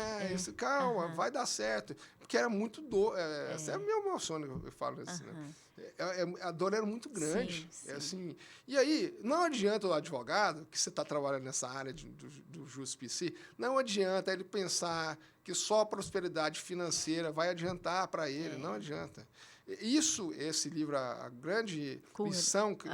[SPEAKER 2] Calma, vai dar certo. Porque era muito dor. Essa é a minha emoção, eu falo assim, né? A dor era muito grande.
[SPEAKER 1] Sim.
[SPEAKER 2] Assim, e aí, não adianta o advogado, que você está trabalhando nessa área do Juspc, não adianta ele pensar que só a prosperidade financeira vai adiantar para ele. Não adianta. Esse livro, a grande
[SPEAKER 1] Cura.
[SPEAKER 2] lição que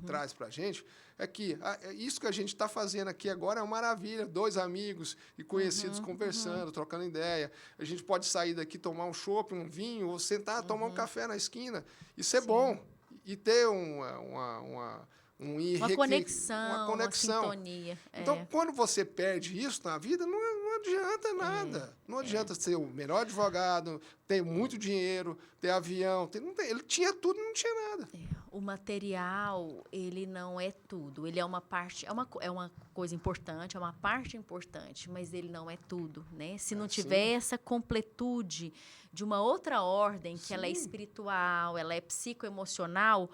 [SPEAKER 2] traz para a gente, é que isso que a gente está fazendo aqui agora é uma maravilha. 2 amigos e conhecidos conversando, trocando ideia. A gente pode sair daqui, tomar um chopp, um vinho, ou sentar, tomar um café na esquina. Isso é bom. E ter uma
[SPEAKER 1] conexão, uma
[SPEAKER 2] conexão.
[SPEAKER 1] sintonia.
[SPEAKER 2] Então, quando você perde isso na vida, não adianta nada. Não adianta ser o melhor advogado, ter muito dinheiro, ter avião. Ele tinha tudo e não tinha nada.
[SPEAKER 1] O material, ele não é tudo. Ele é uma parte, é uma coisa importante, é uma parte importante, mas ele não é tudo, né? Se não tiver essa completude de uma outra ordem, que ela é espiritual, ela é psicoemocional,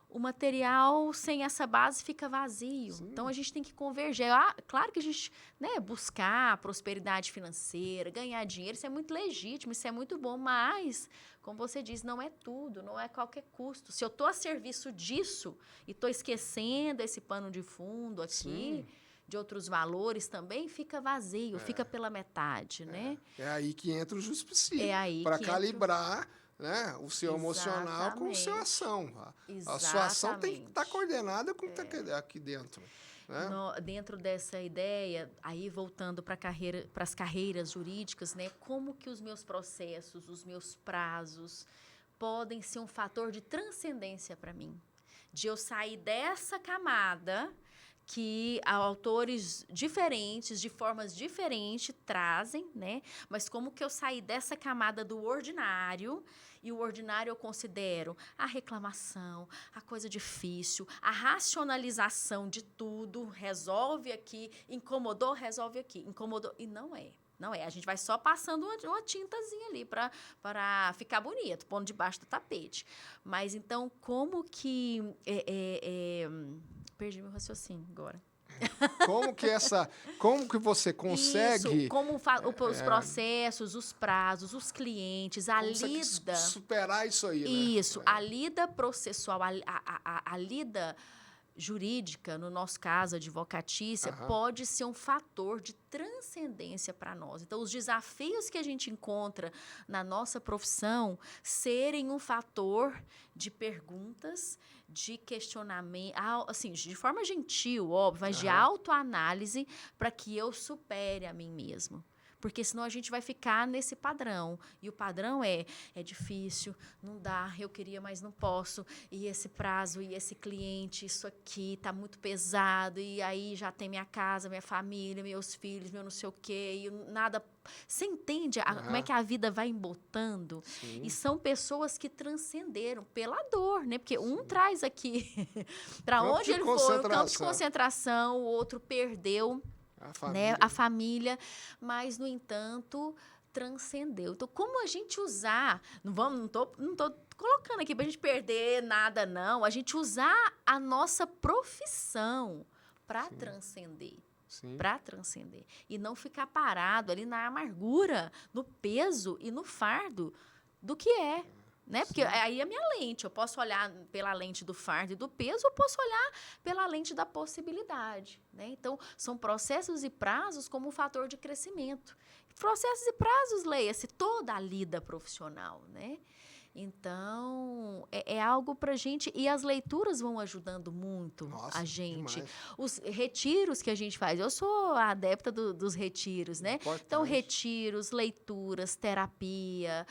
[SPEAKER 1] o material sem essa base fica vazio. Então, a gente tem que converger. Claro que a gente, né, buscar prosperidade financeira, ganhar dinheiro, isso é muito legítimo, isso é muito bom, mas, como você diz, não é tudo, não é a qualquer custo. Se eu estou a serviço disso e estou esquecendo esse pano de fundo aqui, de outros valores também, fica vazio, fica pela metade, né?
[SPEAKER 2] É aí que entra o juiz psíquico,
[SPEAKER 1] É aí
[SPEAKER 2] para
[SPEAKER 1] que
[SPEAKER 2] né, o seu emocional com a sua ação. A sua ação tem que estar coordenada com o que está aqui dentro. Né?
[SPEAKER 1] Dentro dessa ideia, aí voltando para as carreiras jurídicas, né, como que os meus processos, os meus prazos podem ser um fator de transcendência para mim? De eu sair dessa camada que autores diferentes, de formas diferentes, trazem, né? Mas como que eu saí dessa camada do ordinário, e o ordinário eu considero a reclamação, a coisa difícil, a racionalização de tudo, resolve aqui, incomodou, resolve aqui, incomodou, e não é. Não é, a gente vai só passando uma tintazinha ali para ficar bonito, pondo debaixo do tapete. Mas, então, como que... Perdi meu raciocínio agora.
[SPEAKER 2] Como que você consegue...
[SPEAKER 1] Isso, como os processos, os prazos, os clientes, a lida...
[SPEAKER 2] Superar isso aí, né?
[SPEAKER 1] Isso, a lida processual, a lida jurídica, no nosso caso, advocatícia, pode ser um fator de transcendência para nós. Então, os desafios que a gente encontra na nossa profissão serem um fator de perguntas, de questionamento, assim, de forma gentil, óbvio, mas de autoanálise para que eu supere a mim mesmo. Porque senão a gente vai ficar nesse padrão. E o padrão é difícil, não dá, eu queria, mas não posso. E esse prazo, e esse cliente, isso aqui está muito pesado. E aí já tem minha casa, minha família, meus filhos, meu não sei o quê. E nada... Você entende como é que a vida vai embotando? Sim. E são pessoas que transcenderam pela dor, né? Porque um traz aqui para onde ele foi, o campo de concentração, o outro perdeu... A família, mas, no entanto, transcendeu. Então, como a gente usar... Não tô colocando aqui para a gente perder nada, não. A gente usar a nossa profissão para transcender. Para transcender. E não ficar parado ali na amargura, no peso e no fardo do que é. Né? Porque aí é a minha lente. Eu posso olhar pela lente do fardo e do peso, ou posso olhar pela lente da possibilidade. Né? Então, são processos e prazos como um fator de crescimento. Processos e prazos, leia-se toda a lida profissional. Né? Então, é algo para a gente... E as leituras vão ajudando muito a gente. Demais. Os retiros que a gente faz. Eu sou a adepta dos retiros, né? Importante. Então, retiros, leituras, terapia...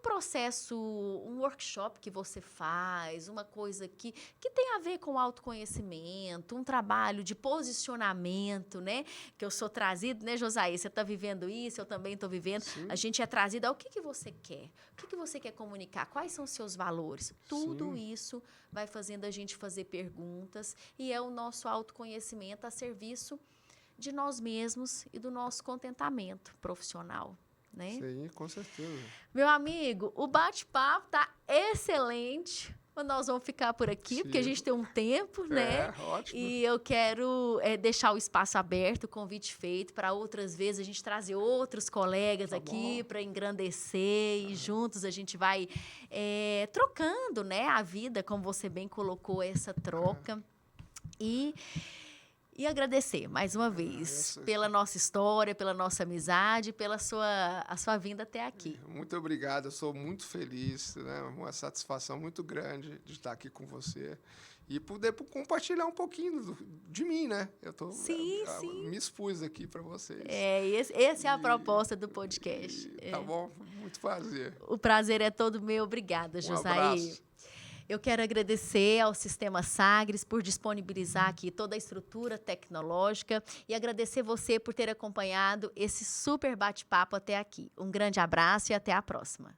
[SPEAKER 1] processo, um workshop que você faz, uma coisa que tem a ver com autoconhecimento, um trabalho de posicionamento, né? Que eu sou trazido, né, Josaí? Você está vivendo isso, eu também estou vivendo. Sim. A gente é trazido ao que você quer, o que você quer comunicar, quais são os seus valores. Tudo isso vai fazendo a gente fazer perguntas e é o nosso autoconhecimento a serviço de nós mesmos e do nosso contentamento profissional. Né?
[SPEAKER 2] Sim, com certeza.
[SPEAKER 1] Meu amigo, o bate-papo tá excelente. Nós vamos ficar por aqui, porque a gente tem um tempo, né?
[SPEAKER 2] Ótimo.
[SPEAKER 1] E eu quero deixar o espaço aberto, o convite feito, para outras vezes a gente trazer outros colegas aqui para engrandecer e juntos a gente vai trocando, né? A vida, como você bem colocou, essa troca. E agradecer, mais uma vez, pela nossa história, pela nossa amizade, pela a sua vinda até aqui.
[SPEAKER 2] Muito obrigado, eu sou muito feliz, né? Uma satisfação muito grande de estar aqui com você e poder compartilhar um pouquinho de mim, né?
[SPEAKER 1] Sim.
[SPEAKER 2] Me expus aqui para vocês.
[SPEAKER 1] Essa é a proposta do podcast.
[SPEAKER 2] Tá bom, muito prazer.
[SPEAKER 1] O prazer é todo meu, obrigada, Josair.
[SPEAKER 2] Abraço.
[SPEAKER 1] Eu quero agradecer ao Sistema Sagres por disponibilizar aqui toda a estrutura tecnológica e agradecer você por ter acompanhado esse super bate-papo até aqui. Um grande abraço e até a próxima.